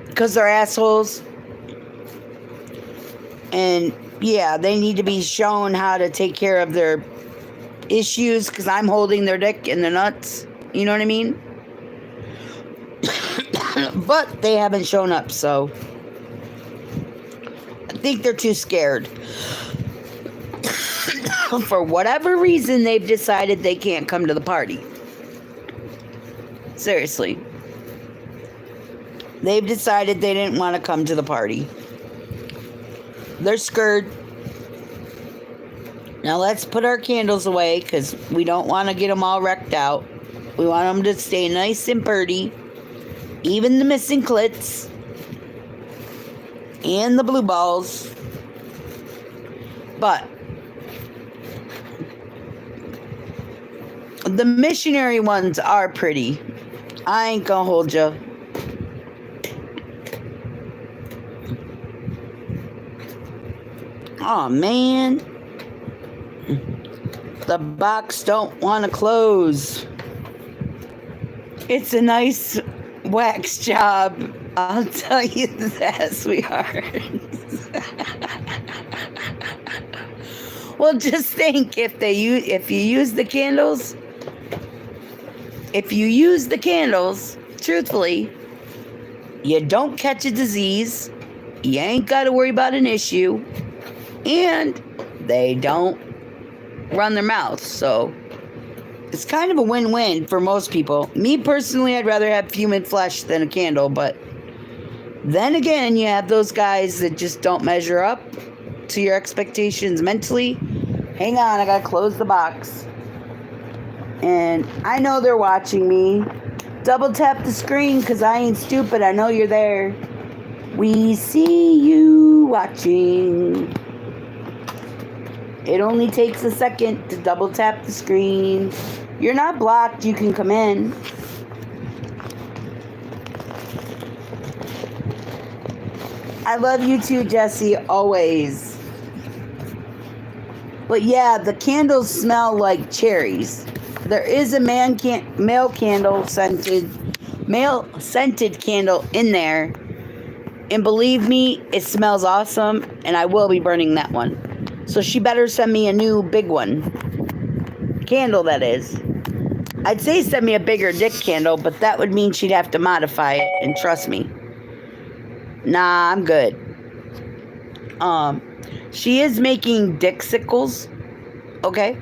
Because they're assholes. And, yeah, they need to be shown how to take care of their issues because I'm holding their dick and their nuts. You know what I mean? But they haven't shown up, so I think they're too scared. For whatever reason, they've decided they can't come to the party. Seriously. They've decided they didn't want to come to the party. They're scared. Now let's put our candles away because we don't want to get them all wrecked out. We want them to stay nice and pretty. Even the missing clits. And the blue balls. But the missionary ones are pretty. I ain't gonna hold ya. Oh man. The box don't want to close. It's a nice wax job. I'll tell you that, sweetheart. Well, just think if you use the candles, truthfully, you don't catch a disease, you ain't got to worry about an issue, and they don't run their mouth. So it's kind of a win-win for most people. Me personally, I'd rather have human flesh than a candle, but Then again, you have those guys that just don't measure up to your expectations mentally. Hang on, I gotta close the box. And I know they're watching me. Double tap the screen because I ain't stupid. I know you're there. We see you watching. It only takes a second to double tap the screen. You're not blocked. You can come in. I love you too, Jesse, always. But yeah, the candles smell like cherries. There is a male scented candle in there. And believe me, it smells awesome, and I will be burning that one. So she better send me a new big one. Candle, that is. I'd say send me a bigger dick candle, but that would mean she'd have to modify it, and trust me. Nah, I'm good. She is making dicksicles, okay?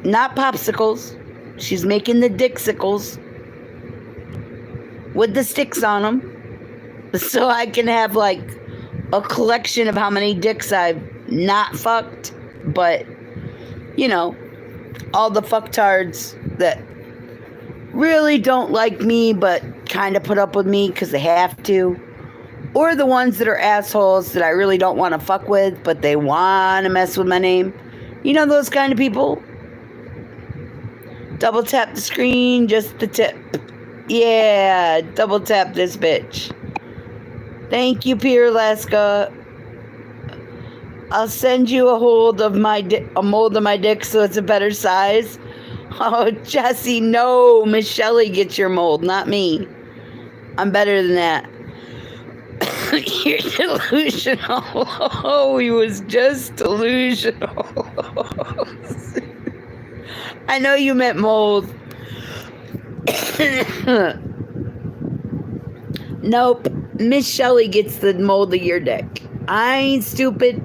Not popsicles. She's making the dicksicles with the sticks on them. So I can have like a collection of how many dicks I've not fucked. But, you know, all the fucktards that really don't like me but kind of put up with me because they have to. Or the ones that are assholes that I really don't want to fuck with, but they want to mess with my name. You know those kind of people? Double tap the screen, just the tip. Yeah, double tap this bitch. Thank you, Pierre Alaska. I'll send you a mold of my dick so it's a better size. Oh, Jesse, no. Miss Shelley gets your mold, not me. I'm better than that. You're delusional. Oh, he was just delusional. I know you meant mold. Nope. Miss Shelley gets the mold of your dick. I ain't stupid.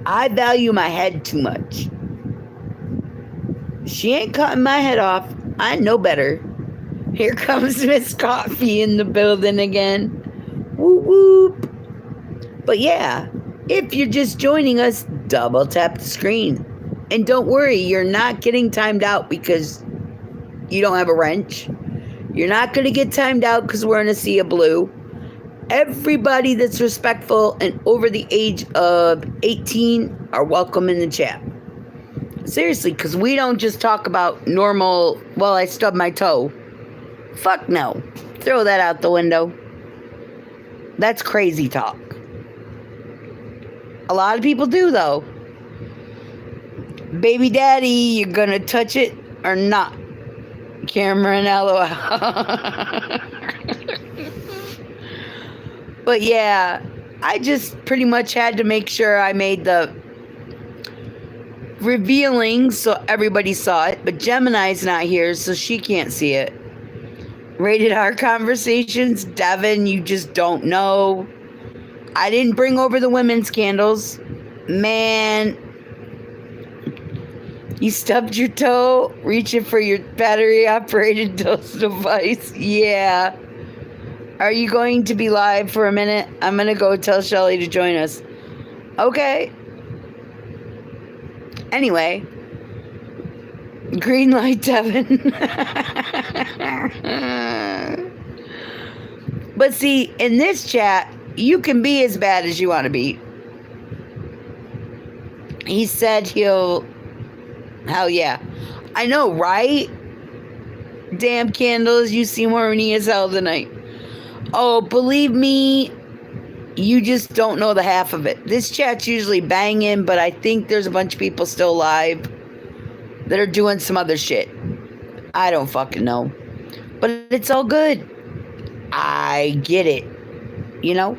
I value my head too much. She ain't cutting my head off. I know better. Here comes Miss Coffee in the building again. Whoop whoop. But yeah, if you're just joining us, double tap the screen. And don't worry, you're not getting timed out because you don't have a wrench. You're not going to get timed out because we're in a sea of blue. Everybody that's respectful and over the age of 18 are welcome in the chat. Seriously, because we don't just talk about normal, well, I stubbed my toe. Fuck no. Throw that out the window. That's crazy talk. A lot of people do, though. Baby daddy, you gonna touch it or not? Cameron, LOL. But yeah, I just pretty much had to make sure I made the revealing so everybody saw it. But Gemini's not here, so she can't see it. Rated R conversations, Devin, you just don't know. I didn't bring over the women's candles. Man, you stubbed your toe reaching for your battery-operated device. Yeah. Are you going to be live for a minute? I'm going to go tell Shelly to join us. Okay. Anyway. Green light, Devin. But see, in this chat, you can be as bad as you want to be. He said he'll... Hell yeah. I know, right? Damn candles, you seem horny as hell tonight. Oh, believe me, you just don't know the half of it. This chat's usually banging, but I think there's a bunch of people still live that are doing some other shit. I don't fucking know. But it's all good. I get it. You know?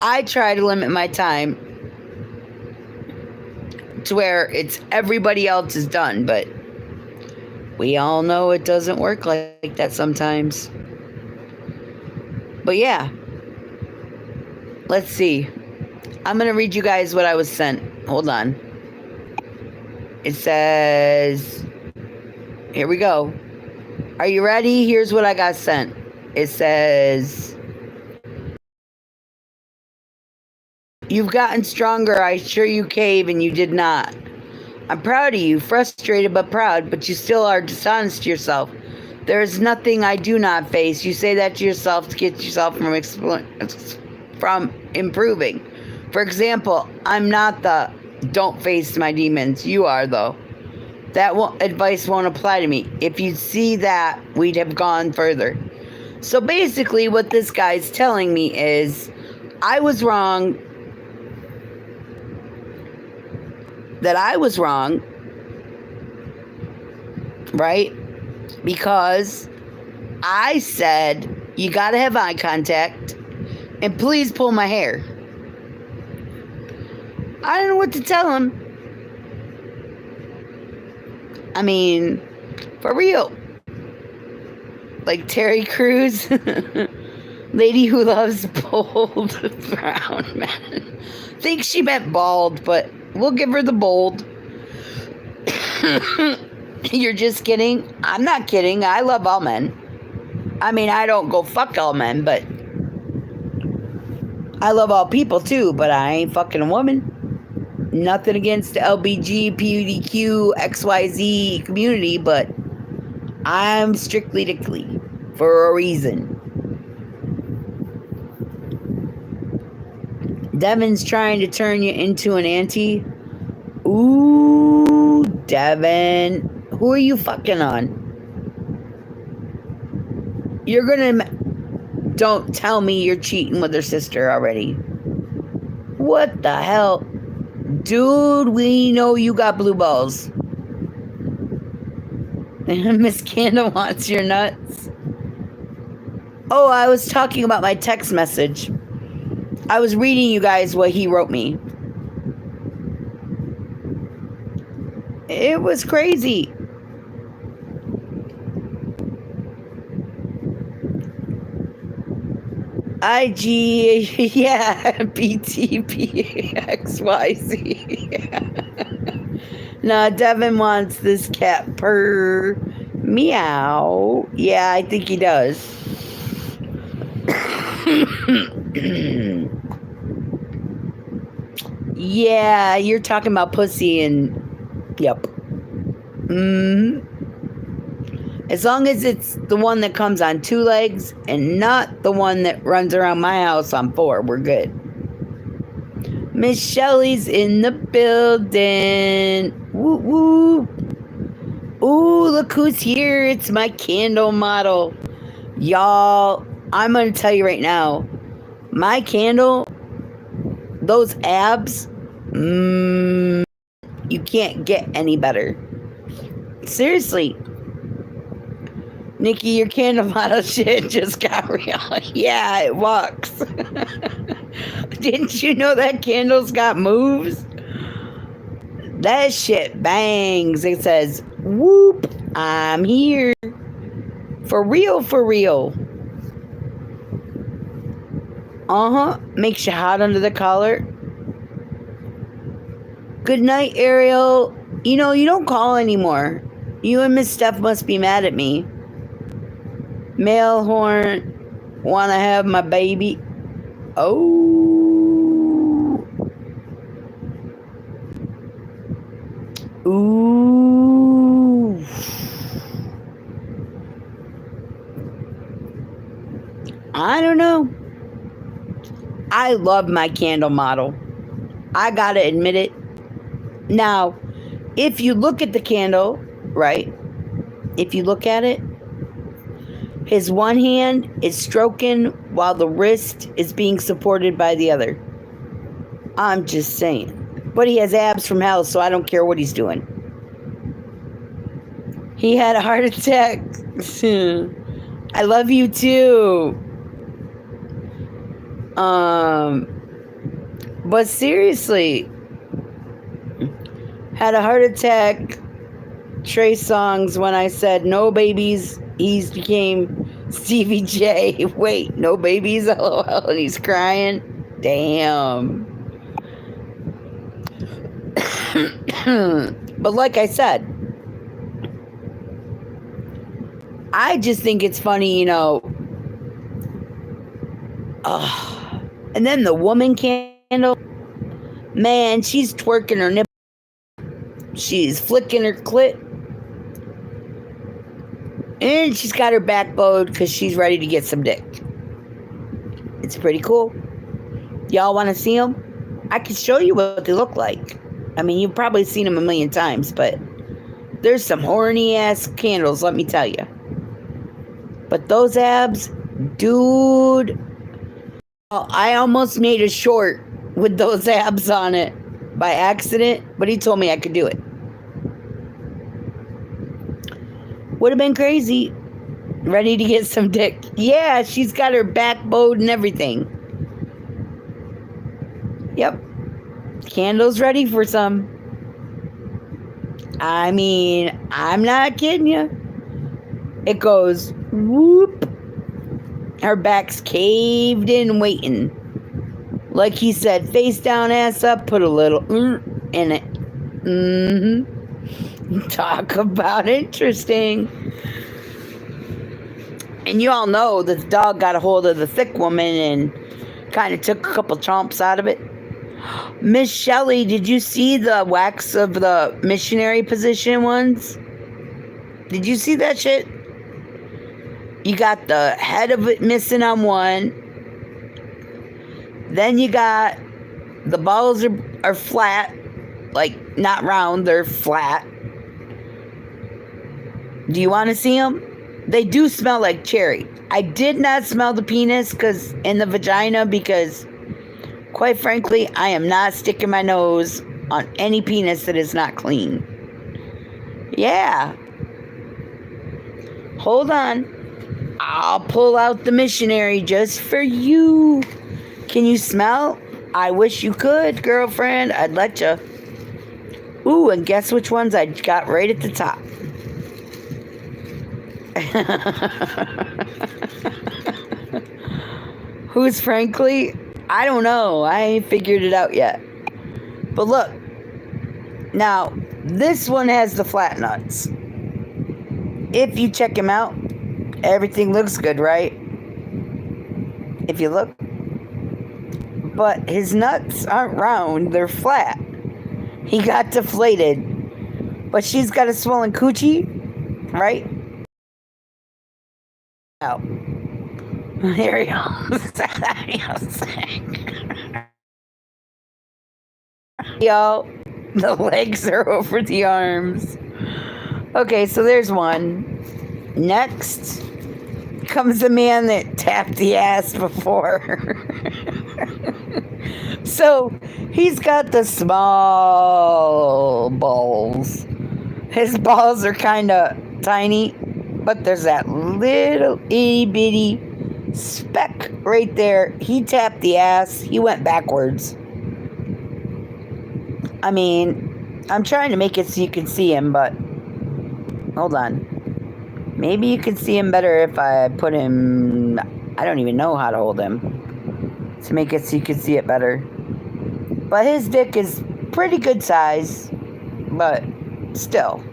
I try to limit my time to where it's everybody else is done, but we all know it doesn't work like that sometimes. But yeah. Let's see. I'm going to read you guys what I was sent. Hold on. It says... Here we go. Are you ready? Here's what I got sent. It says, "You've gotten stronger. I assure you cave and you did not. I'm proud of you, frustrated but proud, but you still are dishonest to yourself. There is nothing I do not face. You say that to yourself to get yourself from improving. For example, I'm not the don't face my demons. You are, though. That advice won't apply to me. If you'd see that, we'd have gone further." So basically what this guy's telling me is I was wrong, that I was wrong, right? Because I said, you gotta have eye contact and please pull my hair. I don't know what to tell him. I mean, for real. Like Terry Crews, lady who loves bold brown men. Think she meant bald, but we'll give her the bold. You're just kidding? I'm not kidding. I love all men. I mean, I don't go fuck all men, but I love all people too, but I ain't fucking a woman. Nothing against the LBG, PUDQ, XYZ community, but I'm strictly dickly for a reason. Devin's trying to turn you into an auntie. Ooh, Devin. Who are you fucking on? You're gonna... Don't tell me you're cheating with her sister already. What the hell? Dude, we know you got blue balls. Miss Candle wants your nuts. Oh, I was talking about my text message. I was reading you guys what he wrote me. It was crazy. IG, yeah, BTPXYZ. No, Devin wants this cat purr. Meow. Yeah, I think he does. Yeah, you're talking about pussy and... Yep. As long as it's the one that comes on 2 legs and not the one that runs around my house on 4, we're good. Miss Shelley's in the building. Woo woo. Ooh, look who's here. It's my candle model. Y'all, I'm going to tell you right now. My candle, those abs, you can't get any better. Seriously. Nikki, your candle model shit just got real. Yeah, it walks. Didn't you know that candle's got moves? That shit bangs. It says, whoop, I'm here. For real, for real. Makes you hot under the collar. Good night, Ariel. You know, you don't call anymore. You and Miss Steph must be mad at me. Male horn, wanna have my baby? Oh. Ooh. I don't know. I love my candle model. I gotta admit it. Now, if you look at the candle, right? If you look at it, his one hand is stroking while the wrist is being supported by the other. I'm just saying. But he has abs from hell, so I don't care what he's doing. He had a heart attack. I love you too. But seriously, had a heart attack. Trey Songz when I said no babies. He's became Stevie J. Wait, no babies, LOL, and he's crying. Damn. But like I said, I just think it's funny, you know. And then the woman candle, man, she's twerking her nipple. She's flicking her clit. And she's got her back bowed because she's ready to get some dick. It's pretty cool. Y'all want to see them? I can show you what they look like. I mean, you've probably seen them a million times, but there's some horny ass candles, let me tell you. But those abs, dude, I almost made a short with those abs on it by accident, but he told me I could do it. Would have been crazy. Ready to get some dick. Yeah, she's got her back bowed and everything. Yep. Candle's ready for some. I mean, I'm not kidding you. It goes whoop. Her back's caved in waiting. Like he said, face down, ass up, put a little in it. Talk about interesting. And you all know that the dog got a hold of the thick woman and kind of took a couple chomps out of it. Miss Shelley, did you see the wax of the missionary position ones? Did you see that shit? You got the head of it missing on one. Then you got the balls are flat. Like, not round, they're flat. Do you want to see them? They do smell like cherry. I did not smell the penis in the vagina because, quite frankly, I am not sticking my nose on any penis that is not clean. Yeah. Hold on. I'll pull out the missionary just for you. Can you smell? I wish you could, girlfriend. I'd let you. Ooh, and guess which ones I got right at the top? Who's frankly? I don't know. I ain't figured it out yet. But look. Now, this one has the flat nuts. If you check him out, everything looks good, right? If you look. But his nuts aren't round, they're flat. He got deflated. But she's got a swollen coochie, right? Oh. Here he goes. Y'all, the legs are over the arms. Okay, so there's one. Next comes the man that tapped the ass before. So he's got the small balls. His balls are kind of tiny, but there's that little itty bitty speck right there. He tapped the ass. He went backwards. I mean, I'm trying to make it so you can see him, but hold on. Maybe you can see him better if I put him... I don't even know how to hold him to make it so you can see it better. But his dick is pretty good size, but still.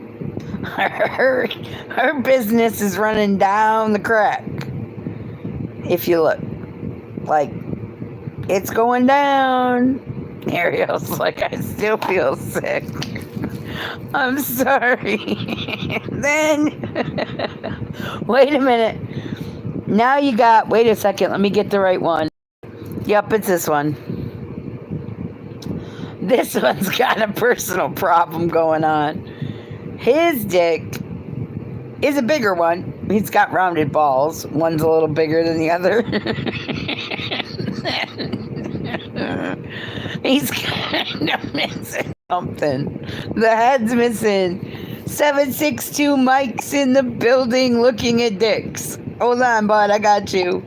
Her business is running down the crack. If you look. Like, it's going down. Ariel's like, I still feel sick. I'm sorry. Then, wait a minute. Now you got, wait a second, let me get the right one. Yep, it's this one. This one's got a personal problem going on. His dick is a bigger one. He's got rounded balls. One's a little bigger than the other. He's kind of missing something. The head's missing. 762 Mike's in the building looking at dicks. Hold on, bud. I got you.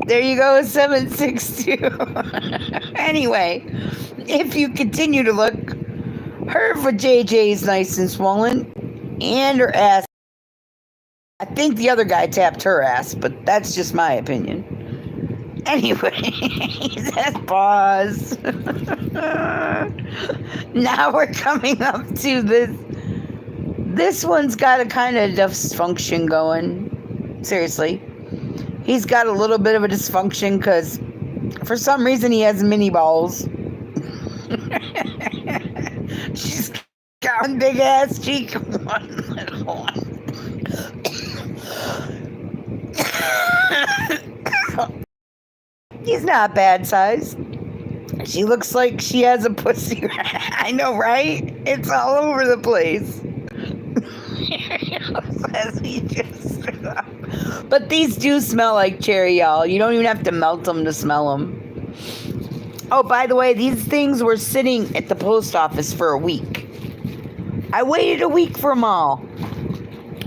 There you go, 762. Anyway, if you continue to look, her vajayjay is nice and swollen. And her ass. I think the other guy tapped her ass, but that's just my opinion. Anyway, that's pause. Now we're coming up to This one's got a kind of dysfunction going. Seriously. He's got a little bit of a dysfunction because for some reason he has mini balls. She's got one big ass cheek and one little one. He's not bad size. She looks like she has a pussy. I know, right? It's all over the place. But these do smell like cherry, y'all. You don't even have to melt them to smell them. Oh, by the way, these things were sitting at the post office for a week. I waited a week for them all.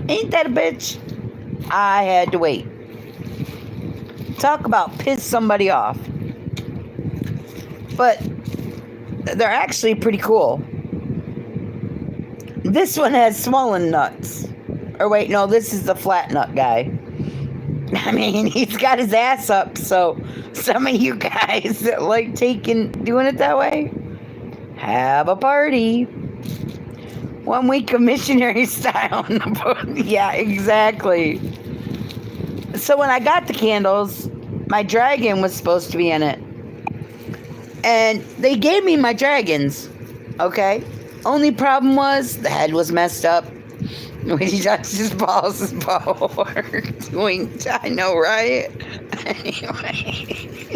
Ain't that a bitch? I had to wait. Talk about piss somebody off. But they're actually pretty cool. This one has swollen nuts. Or wait, no, this is the flat nut guy. I mean, he's got his ass up, so some of you guys that like doing it that way, have a party. 1 week of missionary style. Yeah, exactly. So when I got the candles, my dragon was supposed to be in it. And they gave me my dragons, okay? Only problem was the head was messed up. When he touched his balls, his ball worked. I know, right? Anyway.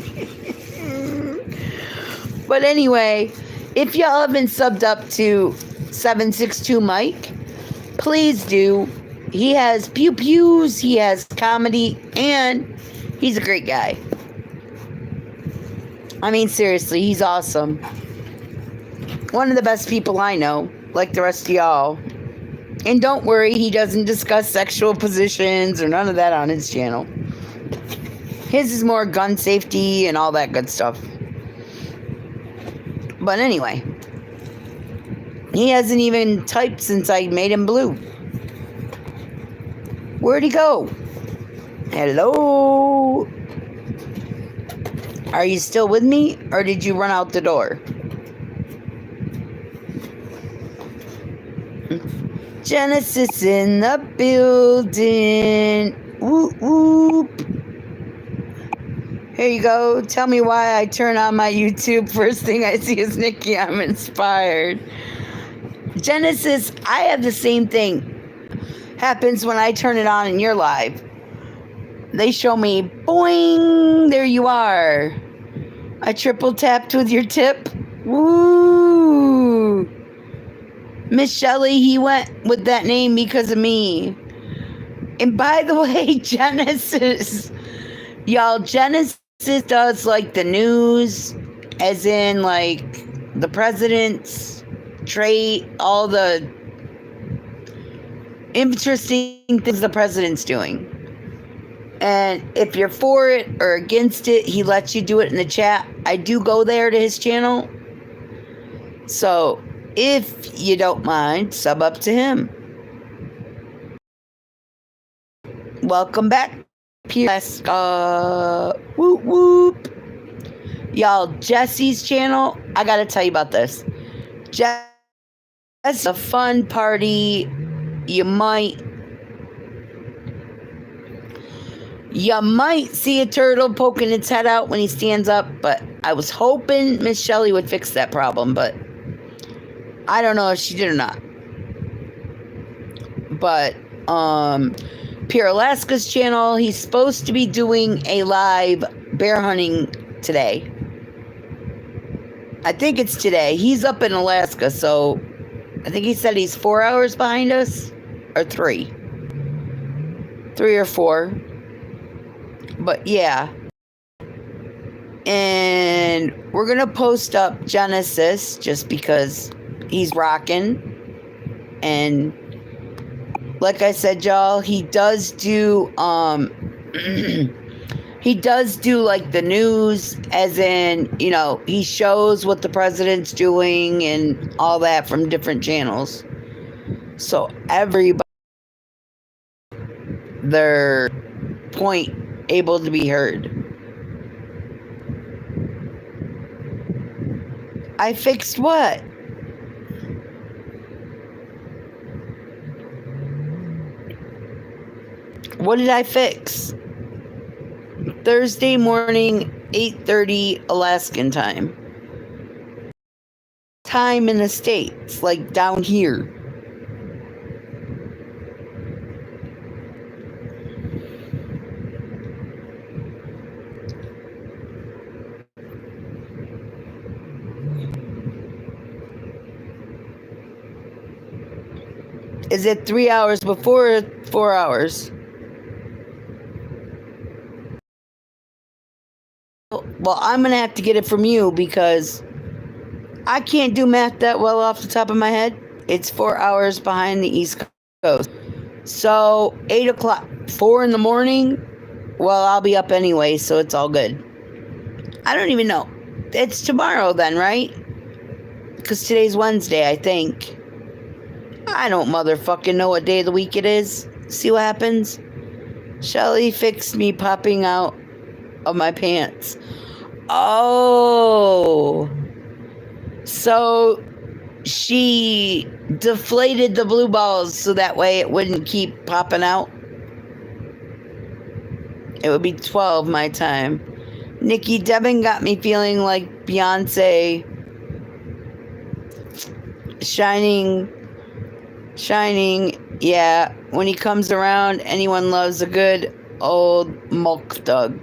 But anyway, if y'all haven't subbed up to 762 Mike, please do. He has pew-pews, he has comedy, and he's a great guy. I mean, seriously, he's awesome. One of the best people I know, like the rest of y'all. And don't worry, he doesn't discuss sexual positions or none of that on his channel. His is more gun safety and all that good stuff. But anyway, he hasn't even typed since I made him blue. Where'd he go? Hello? Are you still with me, or did you run out the door? Genesis in the building. Whoop, whoop. Here you go. Tell me why I turn on my YouTube. First thing I see is Nicci. I'm inspired. Genesis, I have the same thing. Happens when I turn it on and you're live. They show me, boing, there you are. I triple tapped with your tip. Woo. Miss Shelley, he went with that name because of me. And by the way, Genesis, y'all, Genesis does like the news, as in like the president's trait, all the interesting things the president's doing. And if you're for it or against it, he lets you do it in the chat. I do go there to his channel. So if you don't mind, sub up to him. Welcome back, whoop whoop. Y'all, Jesse's channel, I gotta tell you about this. Jesse's a fun party. You might see a turtle poking its head out when he stands up, but I was hoping Miss Shelley would fix that problem, but I don't know if she did or not. But Pure Alaska's channel, he's supposed to be doing a live bear hunting today. I think it's today. He's up in Alaska, so I think he said he's 4 hours behind us, or 3 or 4. But yeah. And we're gonna post up Genesis just because he's rocking. And like I said, y'all, he does do he does do like the news, as in, you know, he shows what the president's doing and all that from different channels. So everybody, their point able to be heard. I fixed what? What did I fix? Thursday morning, 8:30 Alaskan time. Time in the States, like down here. Is it 3 hours before or 4 hours? Well, I'm going to have to get it from you because I can't do math that well off the top of my head. It's 4 hours behind the East Coast. So 8 o'clock, 4 in the morning. Well, I'll be up anyway, so it's all good. I don't even know. It's tomorrow then, right? Because today's Wednesday, I think. I don't motherfucking know what day of the week it is. See what happens? Shelly fixed me popping out of my pants. Oh. So she deflated the blue balls so that way it wouldn't keep popping out. It would be 12 my time. Nikki, Devin got me feeling like Beyonce shining. Yeah, when he comes around, anyone loves a good old milk dog.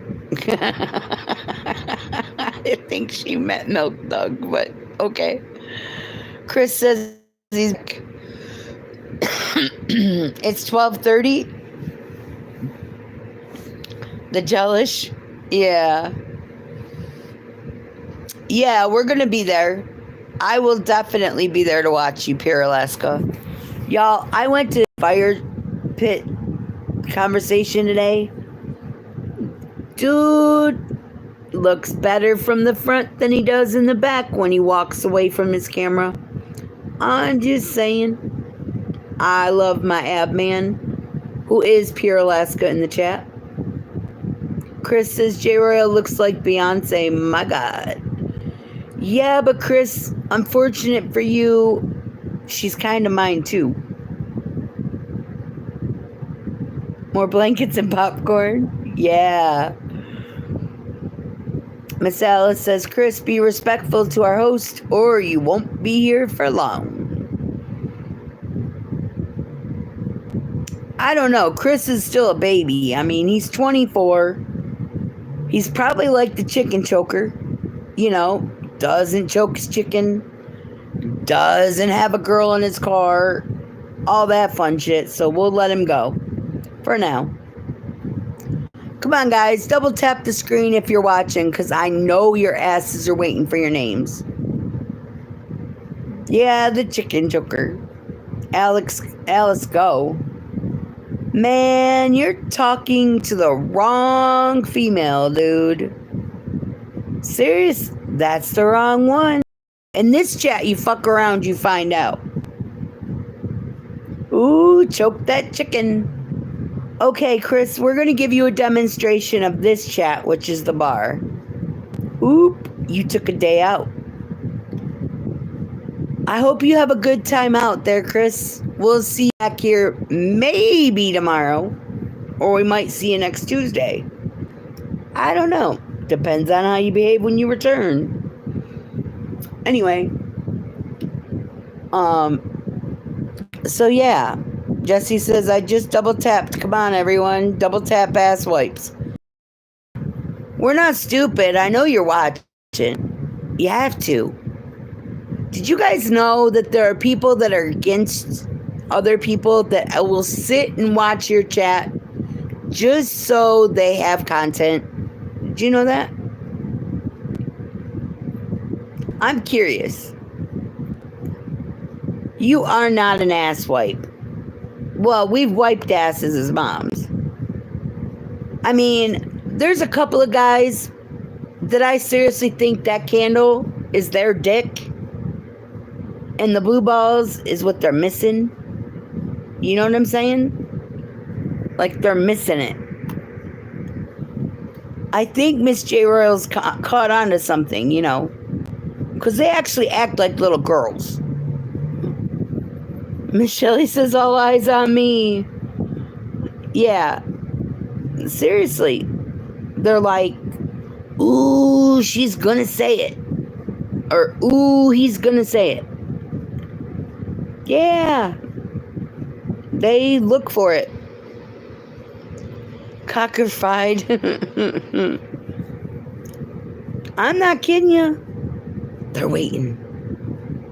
I think she meant milk dog, but okay. Chris says he's it's 12:30. The jealous. Yeah, we're gonna be there. I will definitely be there to watch you, Pure Alaska. Y'all, I went to fire pit conversation today. Dude looks better from the front than he does in the back when he walks away from his camera. I'm just saying. I love my ab man, who is Pure Alaska in the chat. Chris says J Royal looks like Beyonce. My God. Yeah, but Chris, unfortunate for you, she's kind of mine too. More blankets and popcorn? Yeah. Miss Alice says, Chris, be respectful to our host or you won't be here for long. I don't know. Chris is still a baby. I mean, he's 24. He's probably like the chicken choker. You know, doesn't choke his chicken. Doesn't have a girl in his car. All that fun shit. So we'll let him go. For now. Come on, guys. Double tap the screen if you're watching, because I know your asses are waiting for your names. Yeah, the chicken joker. Alice, go. Man, you're talking to the wrong female, dude. Serious? That's the wrong one. In this chat, you fuck around, you find out. Ooh, choke that chicken. Okay, Chris, we're going to give you a demonstration of this chat, which is the bar. Oop, you took a day out. I hope you have a good time out there, Chris. We'll see you back here maybe tomorrow, or we might see you next Tuesday. I don't know. Depends on how you behave when you return. Anyway, so yeah. Jesse says, I just double tapped. Come on, everyone. Double tap ass wipes. We're not stupid. I know you're watching. You have to. Did you guys know that there are people that are against other people that will sit and watch your chat just so they have content? Did you know that? I'm curious. You are not an ass wipe. Well, we've wiped asses as moms. I mean, there's a couple of guys that I seriously think that candle is their dick. And the blue balls is what they're missing. You know what I'm saying? Like they're missing it. I think Miss J. Royals caught on to something, you know. Because they actually act like little girls. Miss Shelley says, all eyes on me. Yeah. Seriously. They're like, ooh, she's gonna say it. Or, ooh, he's gonna say it. Yeah. They look for it. Cocker fried. I'm not kidding you. They're waiting.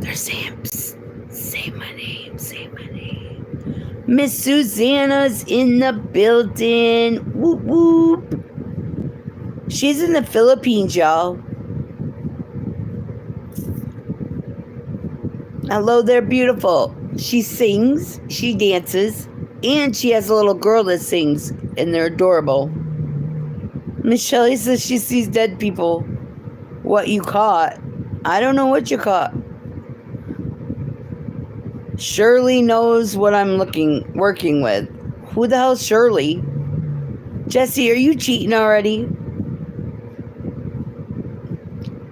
They're saying, say my name, say my name. Miss Susanna's in the building. Whoop, whoop. She's in the Philippines, y'all. Hello there, beautiful. She sings, she dances, and she has a little girl that sings, and they're adorable. Miss Shelley says she sees dead people. What you caught? I don't know what you caught. Shirley knows what I'm working with. Who the hell's Shirley? Jesse, are you cheating already?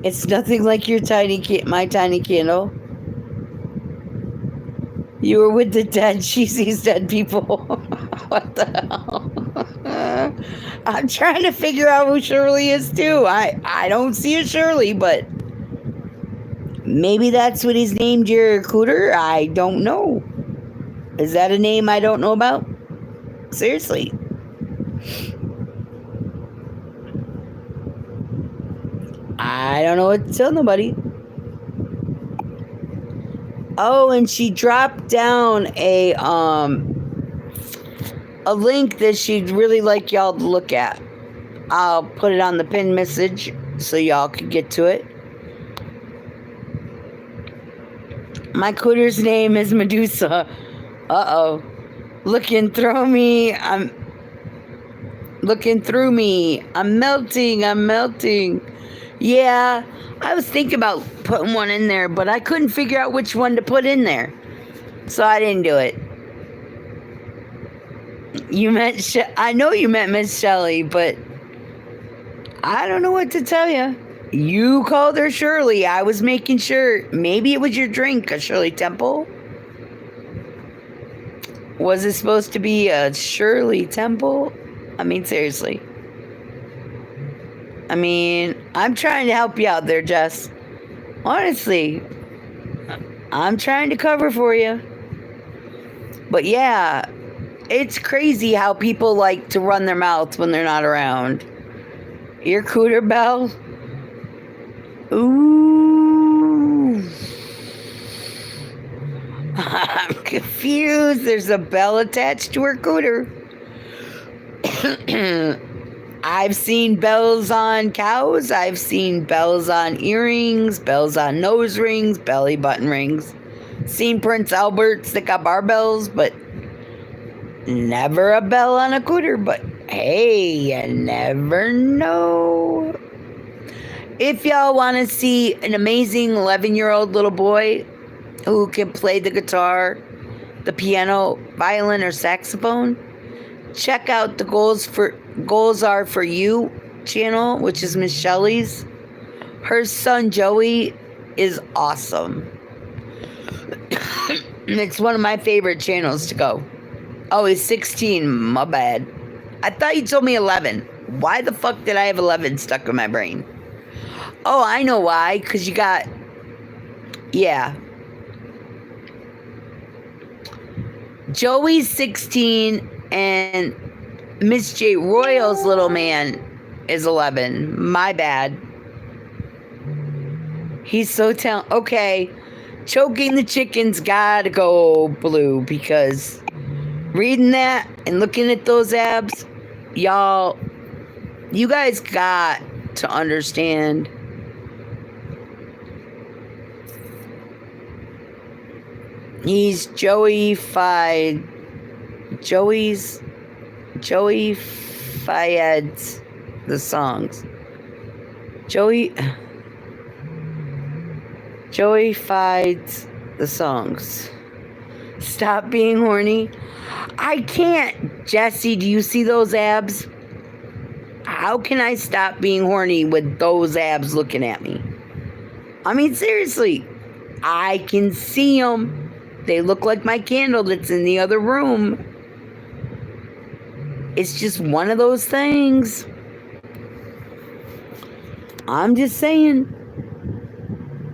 It's nothing like your my tiny candle. You were with the dead. She sees dead people. What the hell? I'm trying to figure out who Shirley is too. I don't see a Shirley, but maybe that's what he's named your cooter. I don't know. Is that a name I don't know about? Seriously. I don't know what to tell nobody. Oh, and she dropped down a link that she'd really like y'all to look at. I'll put it on the pinned message so y'all can get to it. My cooter's name is Medusa. Uh-oh. Looking through me. I'm melting. Yeah, I was thinking about putting one in there, but I couldn't figure out which one to put in there. So I didn't do it. I know you meant Miss Shelley, but I don't know what to tell you. You called her Shirley. I was making sure. Maybe it was your drink, a Shirley Temple. Was it supposed to be a Shirley Temple? I mean, seriously. I mean, I'm trying to help you out there, Jess. Honestly, I'm trying to cover for you. But yeah, it's crazy how people like to run their mouths when they're not around. Your cooter bell? Ooh. I'm confused. There's a bell attached to her cooter. I've seen bells on cows. I've seen bells on earrings, bells on nose rings, belly button rings. Seen Prince Albert stick up barbells, but never a bell on a cooter. But hey, you never know. If y'all want to see an amazing 11-year-old little boy who can play the guitar, the piano, violin, or saxophone, check out the Goals Are For You channel, which is Miss Shelley's. Her son Joey is awesome. It's one of my favorite channels to go. Oh, he's 16. My bad. I thought you told me 11. Why the fuck did I have 11 stuck in my brain? Oh, I know why. Because you got... Yeah. Joey's 16 and Miss J. Royal's little man is 11. My bad. He's so talented. Okay. Choking the chicken's gotta go blue, because reading that and looking at those abs, y'all, you guys got to understand. He's Joey-fied. Joey-fied the songs. Joey-fied the songs. Stop being horny. I can't. Jesse, do you see those abs? How can I stop being horny with those abs looking at me? I mean, seriously. I can see them. They look like my candle that's in the other room. It's just one of those things. I'm just saying.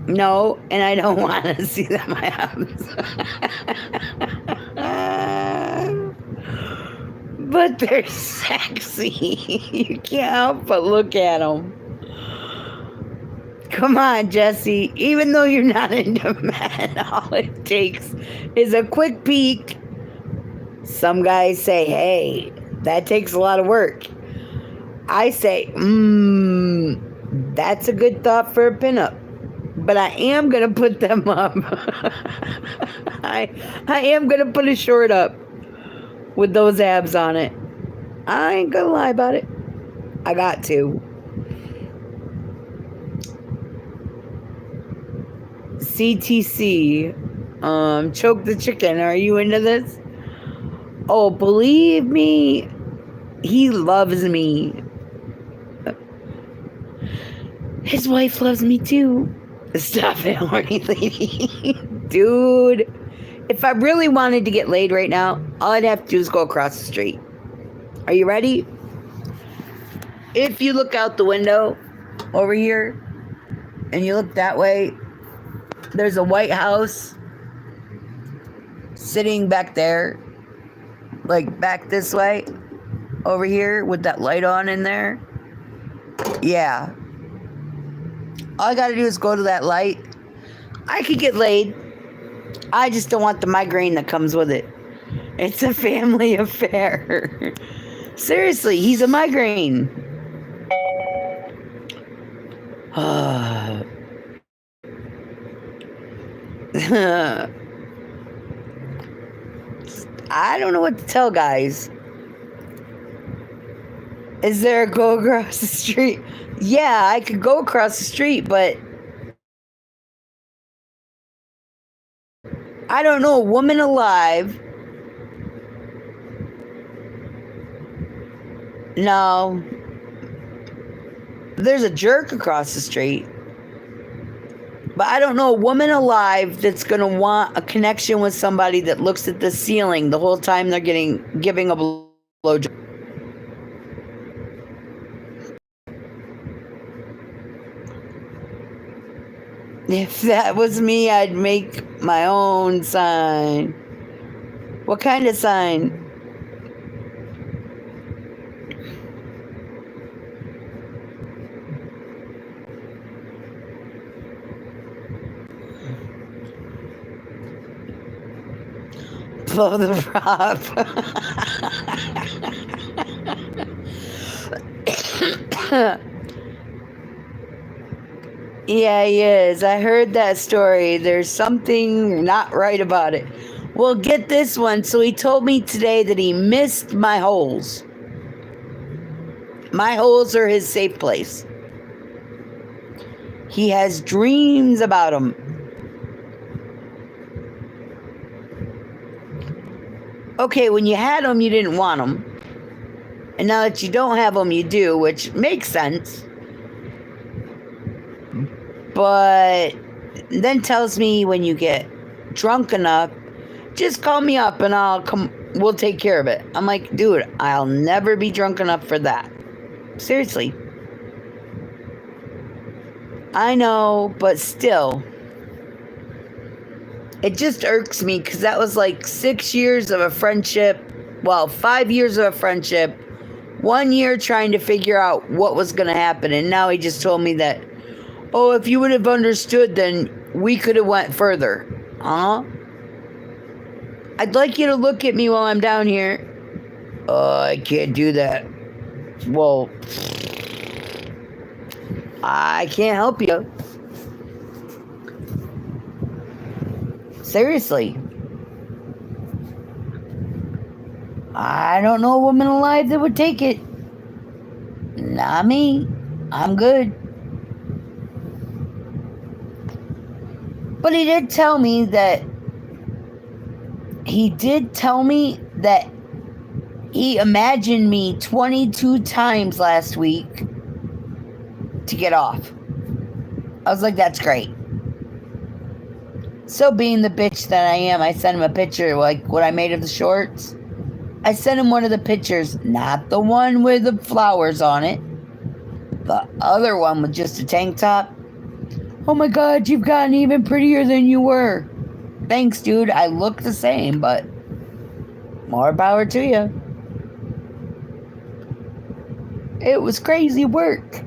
No, and I don't want to see them abs. But they're sexy. You can't help but look at them. Come on, Jesse. Even though you're not into men, all it takes is a quick peek. Some guys say, hey, that takes a lot of work. I say, that's a good thought for a pinup. But I am going to put them up. I am going to put a short up with those abs on it. I ain't going to lie about it. I got to. CTC, choke the chicken. Are you into this? Oh, believe me, he loves me. His wife loves me too. Stop it, horny lady. Dude, if I really wanted to get laid right now, all I'd have to do is go across the street. Are you ready? If you look out the window over here and you look that way, there's a White House sitting back there, like back this way, over here with that light on in there. Yeah. All I gotta do is go to that light. I could get laid. I just don't want the migraine that comes with it. It's a family affair. Seriously, he's a migraine. I don't know what to tell guys. Is there a go across the street? Yeah, I could go across the street, but I don't know a woman alive. No. There's a jerk across the street. But I don't know a woman alive that's going to want a connection with somebody that looks at the ceiling the whole time they're giving a blowjob. If that was me, I'd make my own sign. What kind of sign? Blow the prop. Yeah, he is. I heard that story. There's something not right about it. Well, get this one. So he told me today that he missed my holes. My holes are his safe place. He has dreams about them. Okay, when you had them, you didn't want them. And now that you don't have them, you do, which makes sense. But then tells me when you get drunk enough, just call me up and we'll take care of it. I'm like, dude, I'll never be drunk enough for that. Seriously. I know, but still. It just irks me because that was like 6 years of a friendship. Well, 5 years of a friendship. 1 year trying to figure out what was going to happen. And now he just told me that, oh, if you would have understood, then we could have went further. Huh? I'd like you to look at me while I'm down here. I can't do that. Well, I can't help you. Seriously. I don't know a woman alive that would take it. Not me. I'm good. But he did tell me that he imagined me 22 times last week to get off. I was like, that's great. So being the bitch that I am, I sent him a picture like what I made of the shorts. I sent him one of the pictures, not the one with the flowers on it. The other one with just a tank top. Oh my God, you've gotten even prettier than you were. Thanks, dude. I look the same, but more power to you. It was crazy work.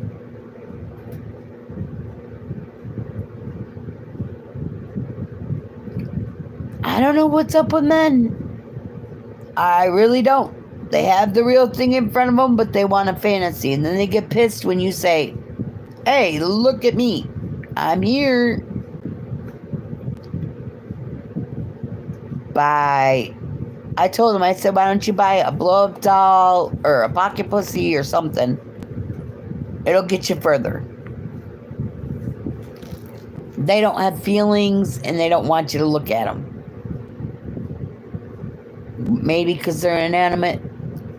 I don't know what's up with men. I really don't. They have the real thing in front of them, but they want a fantasy. And then they get pissed when you say, hey, look at me. I'm here. I told him, I said, why don't you buy a blow-up doll or a pocket pussy or something? It'll get you further. They don't have feelings and they don't want you to look at them. Maybe because they're inanimate,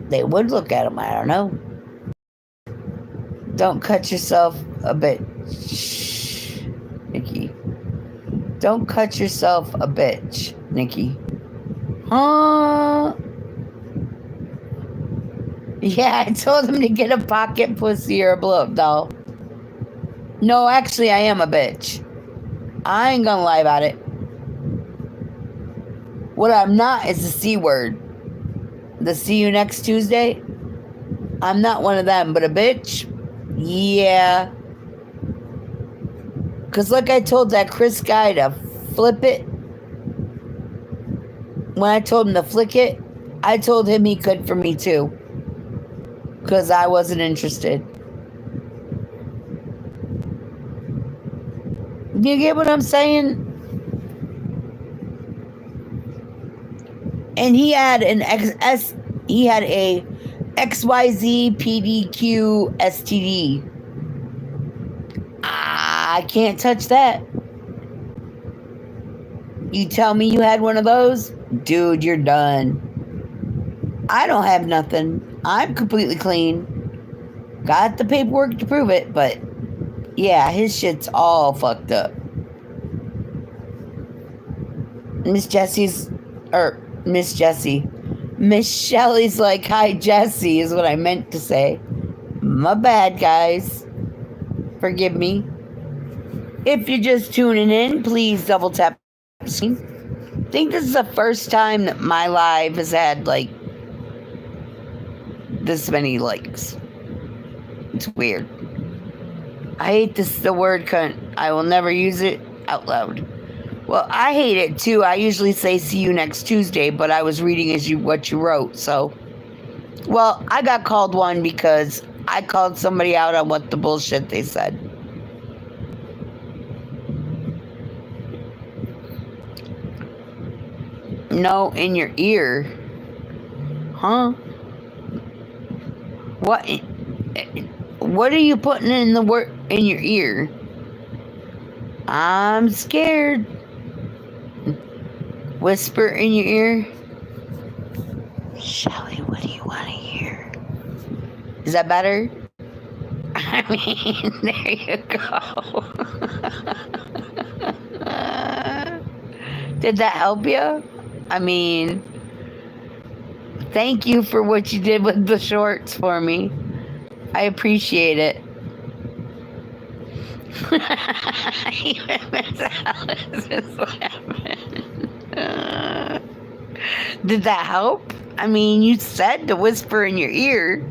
they would look at them. I don't know. Don't cut yourself a bit. Shh, Nicci. Don't cut yourself a bitch, Nicci. Huh? Yeah, I told him to get a pocket pussy or a blow-up doll. No, actually, I am a bitch. I ain't gonna lie about it. What I'm not is the C word. The see you next Tuesday. I'm not one of them, but a bitch? Yeah. Because like I told that Chris guy to flip it, when I told him to flick it, I told him he could for me too. Because I wasn't interested. You get what I'm saying? And he had a XYZ PDQ STD. I can't touch that. You tell me you had one of those, dude, you're done. I don't have nothing. I'm completely clean. Got the paperwork to prove it, but yeah, his shit's all fucked up. Miss Shelley's like, hi, Jessie, is what I meant to say. My bad, guys. Forgive me. If you're just tuning in, please double tap. I think this is the first time that my live has had, like, this many likes. It's weird. I hate the word cunt. I will never use it out loud. Well, I hate it too. I usually say see you next Tuesday, but I was reading what you wrote, so. Well, I got called one because I called somebody out on what the bullshit they said. No, in your ear. Huh? What are you putting in in your ear? I'm scared. Whisper in your ear. Shelley, what do you want to hear? Is that better? I mean, there you go. Did that help you? I mean, thank you for what you did with the shorts for me. I appreciate it. Did that help? I mean, you said to whisper in your ear.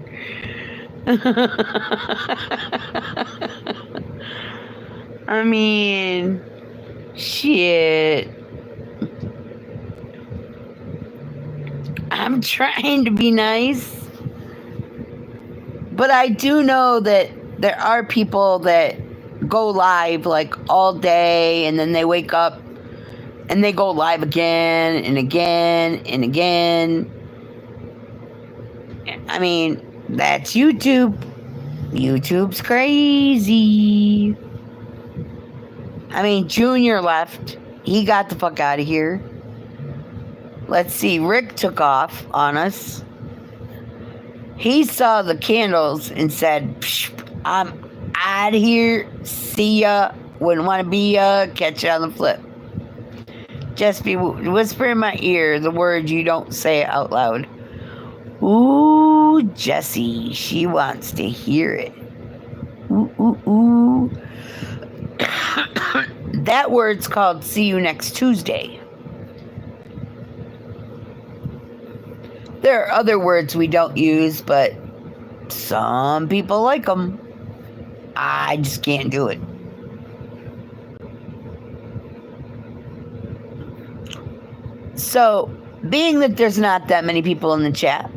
I mean, shit. I'm trying to be nice. But I do know that there are people that go live like all day and then they wake up and they go live again and again and again. I mean, that's YouTube. YouTube's crazy. I mean, Junior left. He got the fuck out of here. Let's see, Rick took off on us. He saw the candles and said, I'm out of here. See ya. Wouldn't want to be ya. Catch you on the flip. Just whisper in my ear the words you don't say out loud. Ooh, Jessie, she wants to hear it. Ooh, ooh, ooh. That word's called see you next Tuesday. There are other words we don't use, but some people like them. I just can't do it. So, being that there's not that many people in the chat,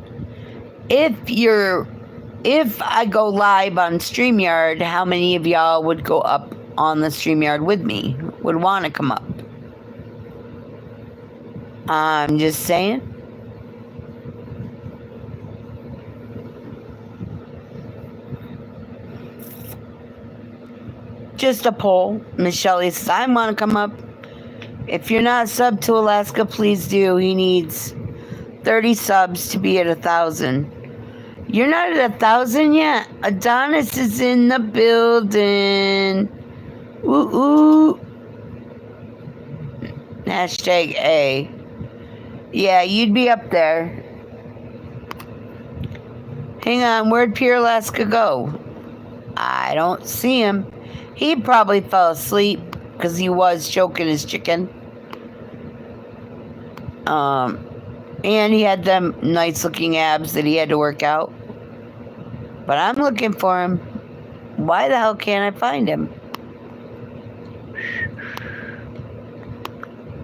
if I go live on StreamYard, how many of y'all would go up on the StreamYard with me? Would want to come up? I'm just saying. Just a poll. Miss Shelley says, I want to come up. If you're not subbed to Alaska, please do. He needs 30 subs to be at 1,000. You're not at 1,000 yet? Adonis is in the building. Ooh, ooh. Hashtag A. Yeah, you'd be up there. Hang on, where'd Pure Alaska go? I don't see him. He probably fell asleep because he was choking his chicken. And he had them nice looking abs that he had to work out. But I'm looking for him. Why the hell can't I find him?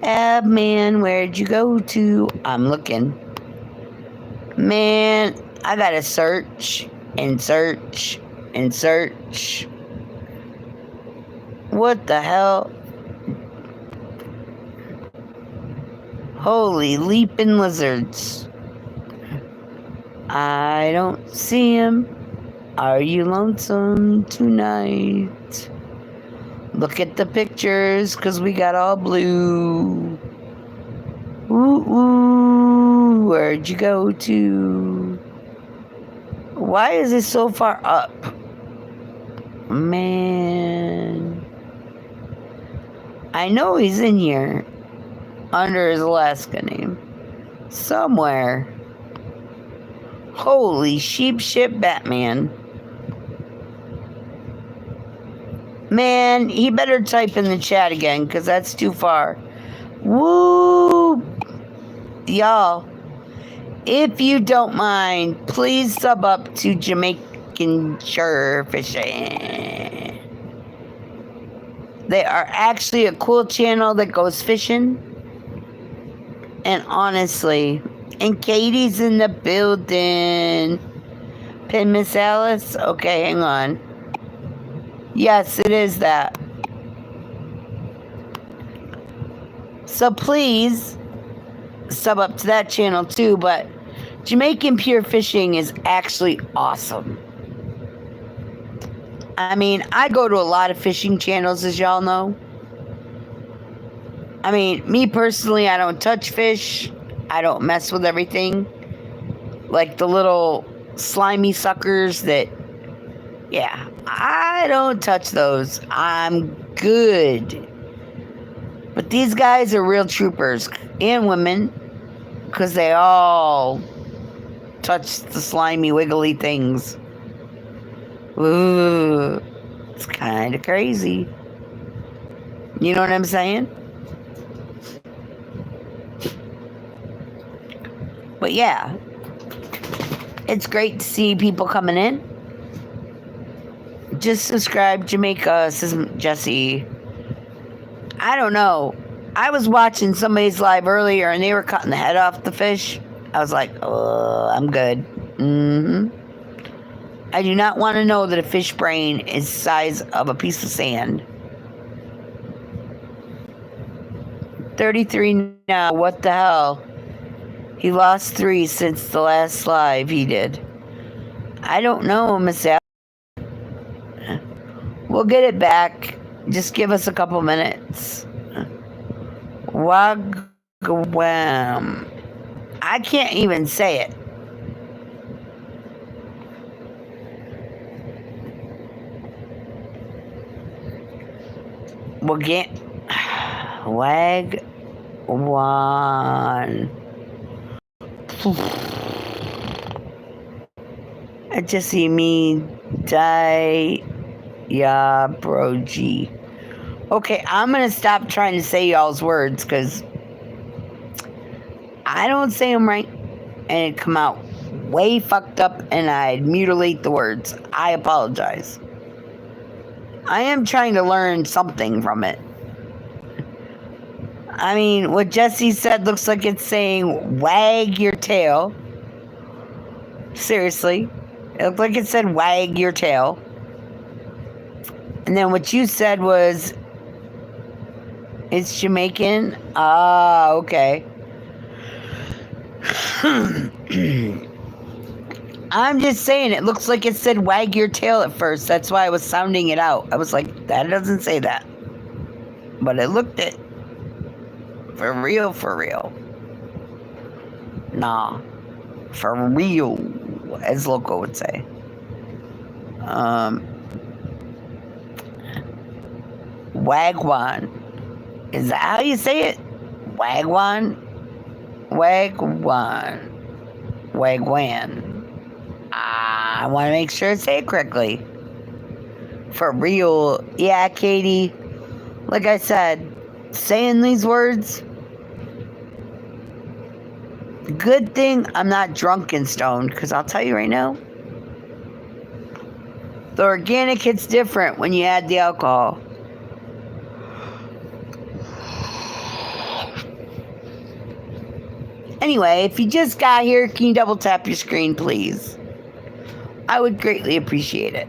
Ab man, where'd you go to? I'm looking. Man, I gotta search and search and search. What the hell? Holy leaping lizards. I don't see him. Are you lonesome tonight? Look at the pictures, 'cause we got all blue. Ooh, ooh, where'd you go to? Why is it so far up? Man. I know he's in here. Under his Alaska name. Somewhere. Holy sheep shit Batman. Man, he better type in the chat again, because that's too far. Woo! Y'all, if you don't mind, please sub up to Jamaican Shore Fishing. They are actually a cool channel that goes fishing. And honestly, and Katie's in the building. Pin Miss Alice? Okay, hang on. Yes, it is that. So please sub up to that channel too, but Jamaican Pure Fishing is actually awesome. I mean, I go to a lot of fishing channels, as y'all know. I mean, me personally, I don't touch fish. I don't mess with everything. Like the little slimy suckers that, yeah, I don't touch those. I'm good. But these guys are real troopers, and women, because they all touch the slimy, wiggly things. Ooh, it's kind of crazy. You know what I'm saying? But yeah, it's great to see people coming in. Just subscribe, Jamaica, says Jesse. I don't know. I was watching somebody's live earlier and they were cutting the head off the fish. I was like, oh, I'm good. I do not want to know that a fish brain is the size of a piece of sand. 33 now, what the hell? He lost 3 since the last live he did. I don't know, Miss Al. We'll get it back. Just give us a couple minutes. Wagwam. I can't even say it. We'll get Wagwan. Jesse me Diabroji. Okay, I'm gonna stop trying to say y'all's words because I don't say them right and it come out way fucked up and I'd mutilate the words. I apologize. I am trying to learn something from it. I mean, what Jesse said looks like it's saying wag your tail. Seriously. It looked like it said wag your tail. And then what you said was it's Jamaican. Ah, okay. I'm just saying, it looks like it said wag your tail at first. That's why I was sounding it out. I was like, that doesn't say that. But it looked it. For real, for real. Nah. For real, as Loco would say. Wagwan. Is that how you say it? Wagwan? Wagwan. Wagwan. I want to make sure I say it correctly. For real. Yeah, Katie. Like I said, saying these words. Good thing I'm not drunk and stoned, because I'll tell you right now, the organic hits different when you add the alcohol. Anyway, if you just got here, can you double tap your screen, please? I would greatly appreciate it.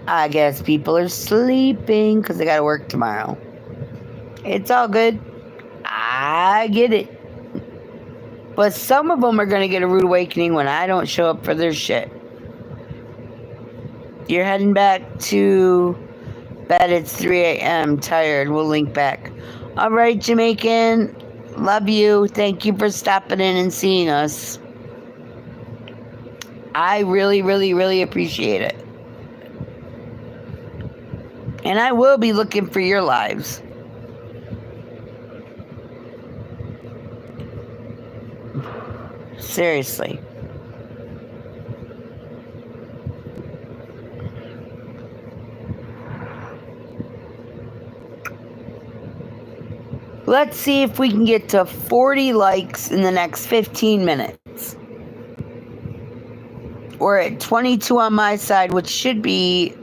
I guess people are sleeping because they got to work tomorrow. It's all good. I get it. But some of them are going to get a rude awakening when I don't show up for their shit. You're heading back to bed. It's 3 a.m. Tired. We'll link back. All right, Jamaican. Love you. Thank you for stopping in and seeing us. I really, really, really appreciate it. And I will be looking for your lives. Seriously. Let's see if we can get to 40 likes in the next 15 minutes. We're at 22 on my side, which should be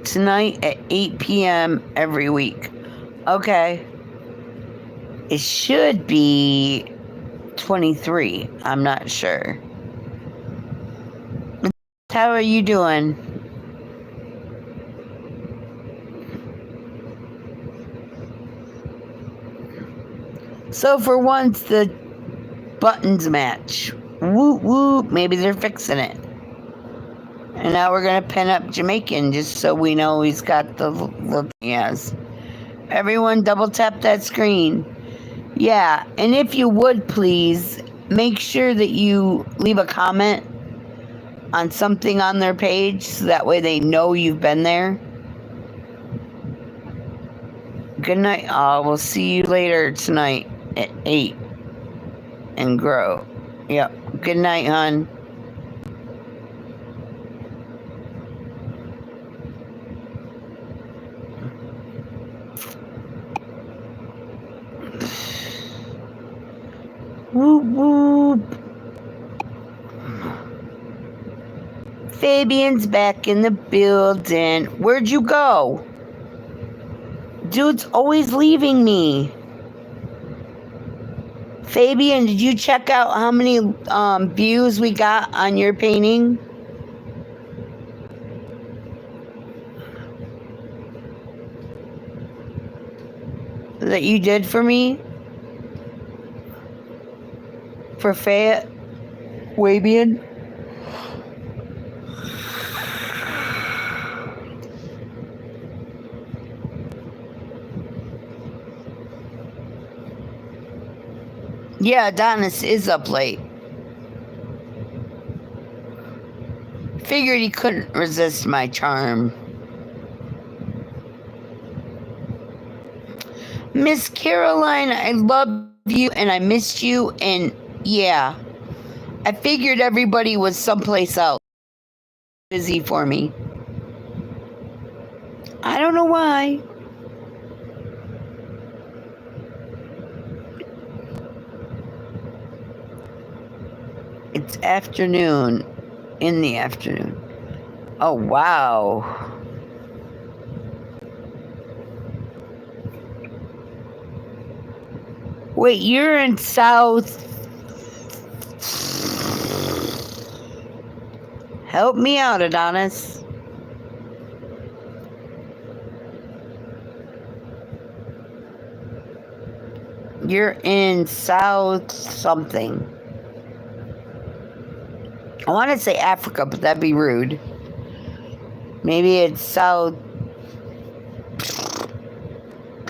tonight at 8 p.m. every week. Okay. It should be 23. I'm not sure. How are you doing? So for once, the buttons match. Whoop whoop. Maybe they're fixing it. And now we're going to pin up Jamaican just so we know he's got the yes. Everyone double tap that screen. Yeah, and if you would please, make sure that you leave a comment on something on their page so that way they know you've been there. Good night. We'll see you later tonight at 8 and grow. Yep. Good night, hon. Whoop whoop. Fabian's back in the building. Where'd you go? Dude's always leaving me. Fabian, did you check out how many views we got on your painting? That you did for me? For Fabian? Yeah, Adonis is up late. figured he couldn't resist my charm. Miss Caroline, I love you and I missed you, and yeah, I figured everybody was someplace else. Busy for me. I don't know why. It's afternoon. In the afternoon. Oh, wow. Wait, you're in South. Help me out, Adonis. You're in South something. I want to say Africa, but that'd be rude. Maybe it's South.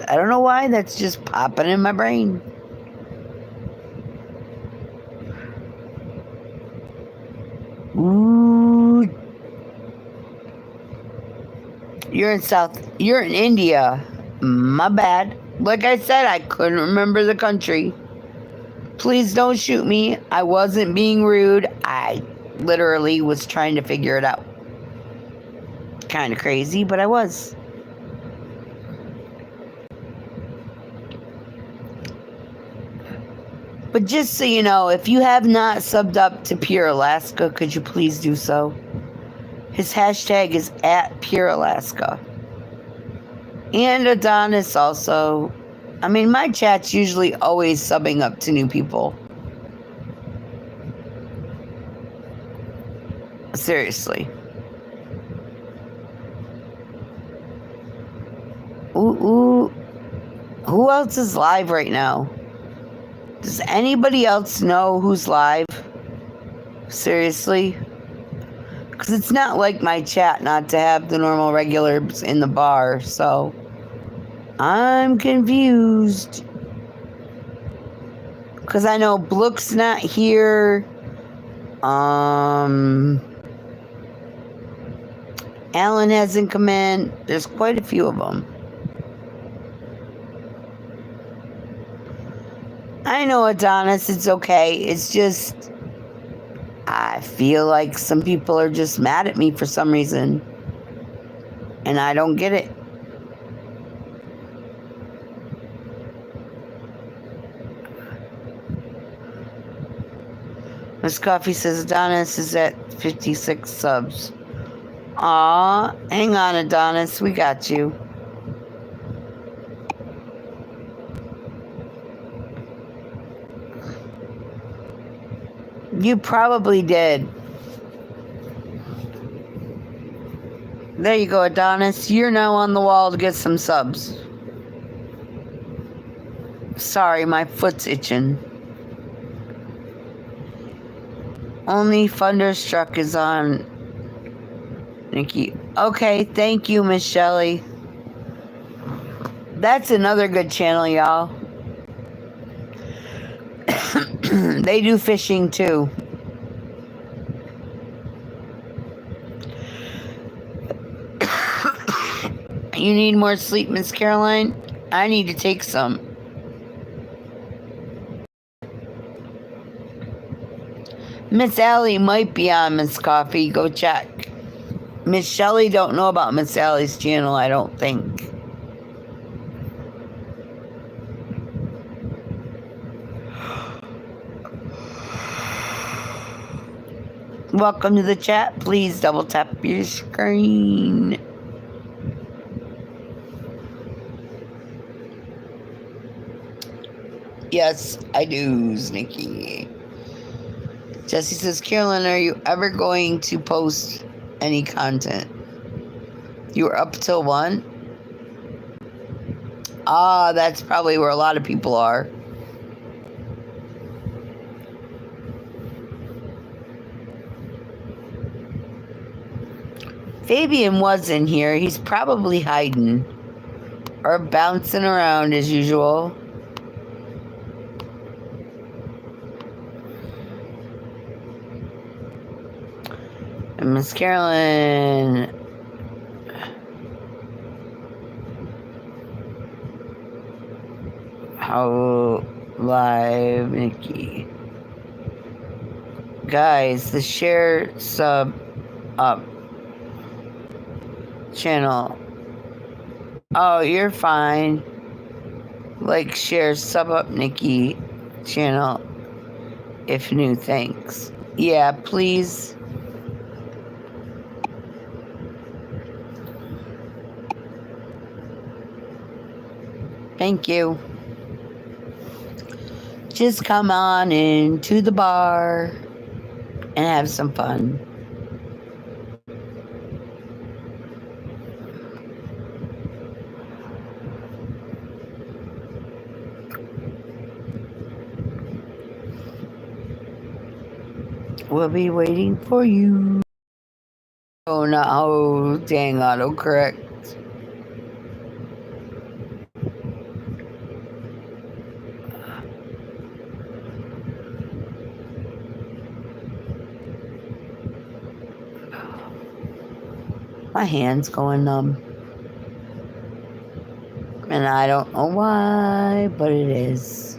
I don't know why, that's just popping in my brain. Ooh. You're in India. My bad. Like I said, I couldn't remember the country. Please don't shoot me. I wasn't being rude. I literally was trying to figure it out. Kind of crazy, but I was. But just so you know, if you have not subbed up to Pure Alaska, could you please do so? His hashtag is @PureAlaska. And Adonis also. I mean, my chat's usually always subbing up to new people. Seriously. Ooh. Who else is live right now? Does anybody else know who's live? Seriously? Because it's not like my chat not to have the normal regulars in the bar, so I'm confused. Because I know Blook's not here. Alan hasn't come in. There's quite a few of them. I know, Adonis, it's okay. It's just, I feel like some people are just mad at me for some reason. And I don't get it. Miss Coffee says Adonis is at 56 subs. Aw, hang on, Adonis. We got you. You probably did. There you go, Adonis. You're now on the wall to get some subs. Sorry, my foot's itching. Only Thunderstruck is on. Nicci. Okay, thank you, Miss Shelley. That's another good channel, y'all. They do fishing too. You need more sleep, Miss Caroline? I need to take some. Miss Allie might be on Miss Coffee. Go check. Miss Shelley don't know about Miss Allie's channel, I don't think. Welcome to the chat. Please double tap your screen. Yes, I do, Nicci. Jesse says, Carolyn, are you ever going to post any content? You were up till 1? Ah, that's probably where a lot of people are. Fabian was in here. He's probably hiding or bouncing around as usual. Miss Carolyn. How live, Nicci. Guys, the share sub up channel. Oh, you're fine. Like, share, sub up Nicci channel if new, thanks. Yeah, please. Thank you. Just come on into the bar and have some fun. We'll be waiting for you. Oh no, oh, dang, autocorrect. My hand's going numb. And I don't know why, but it is.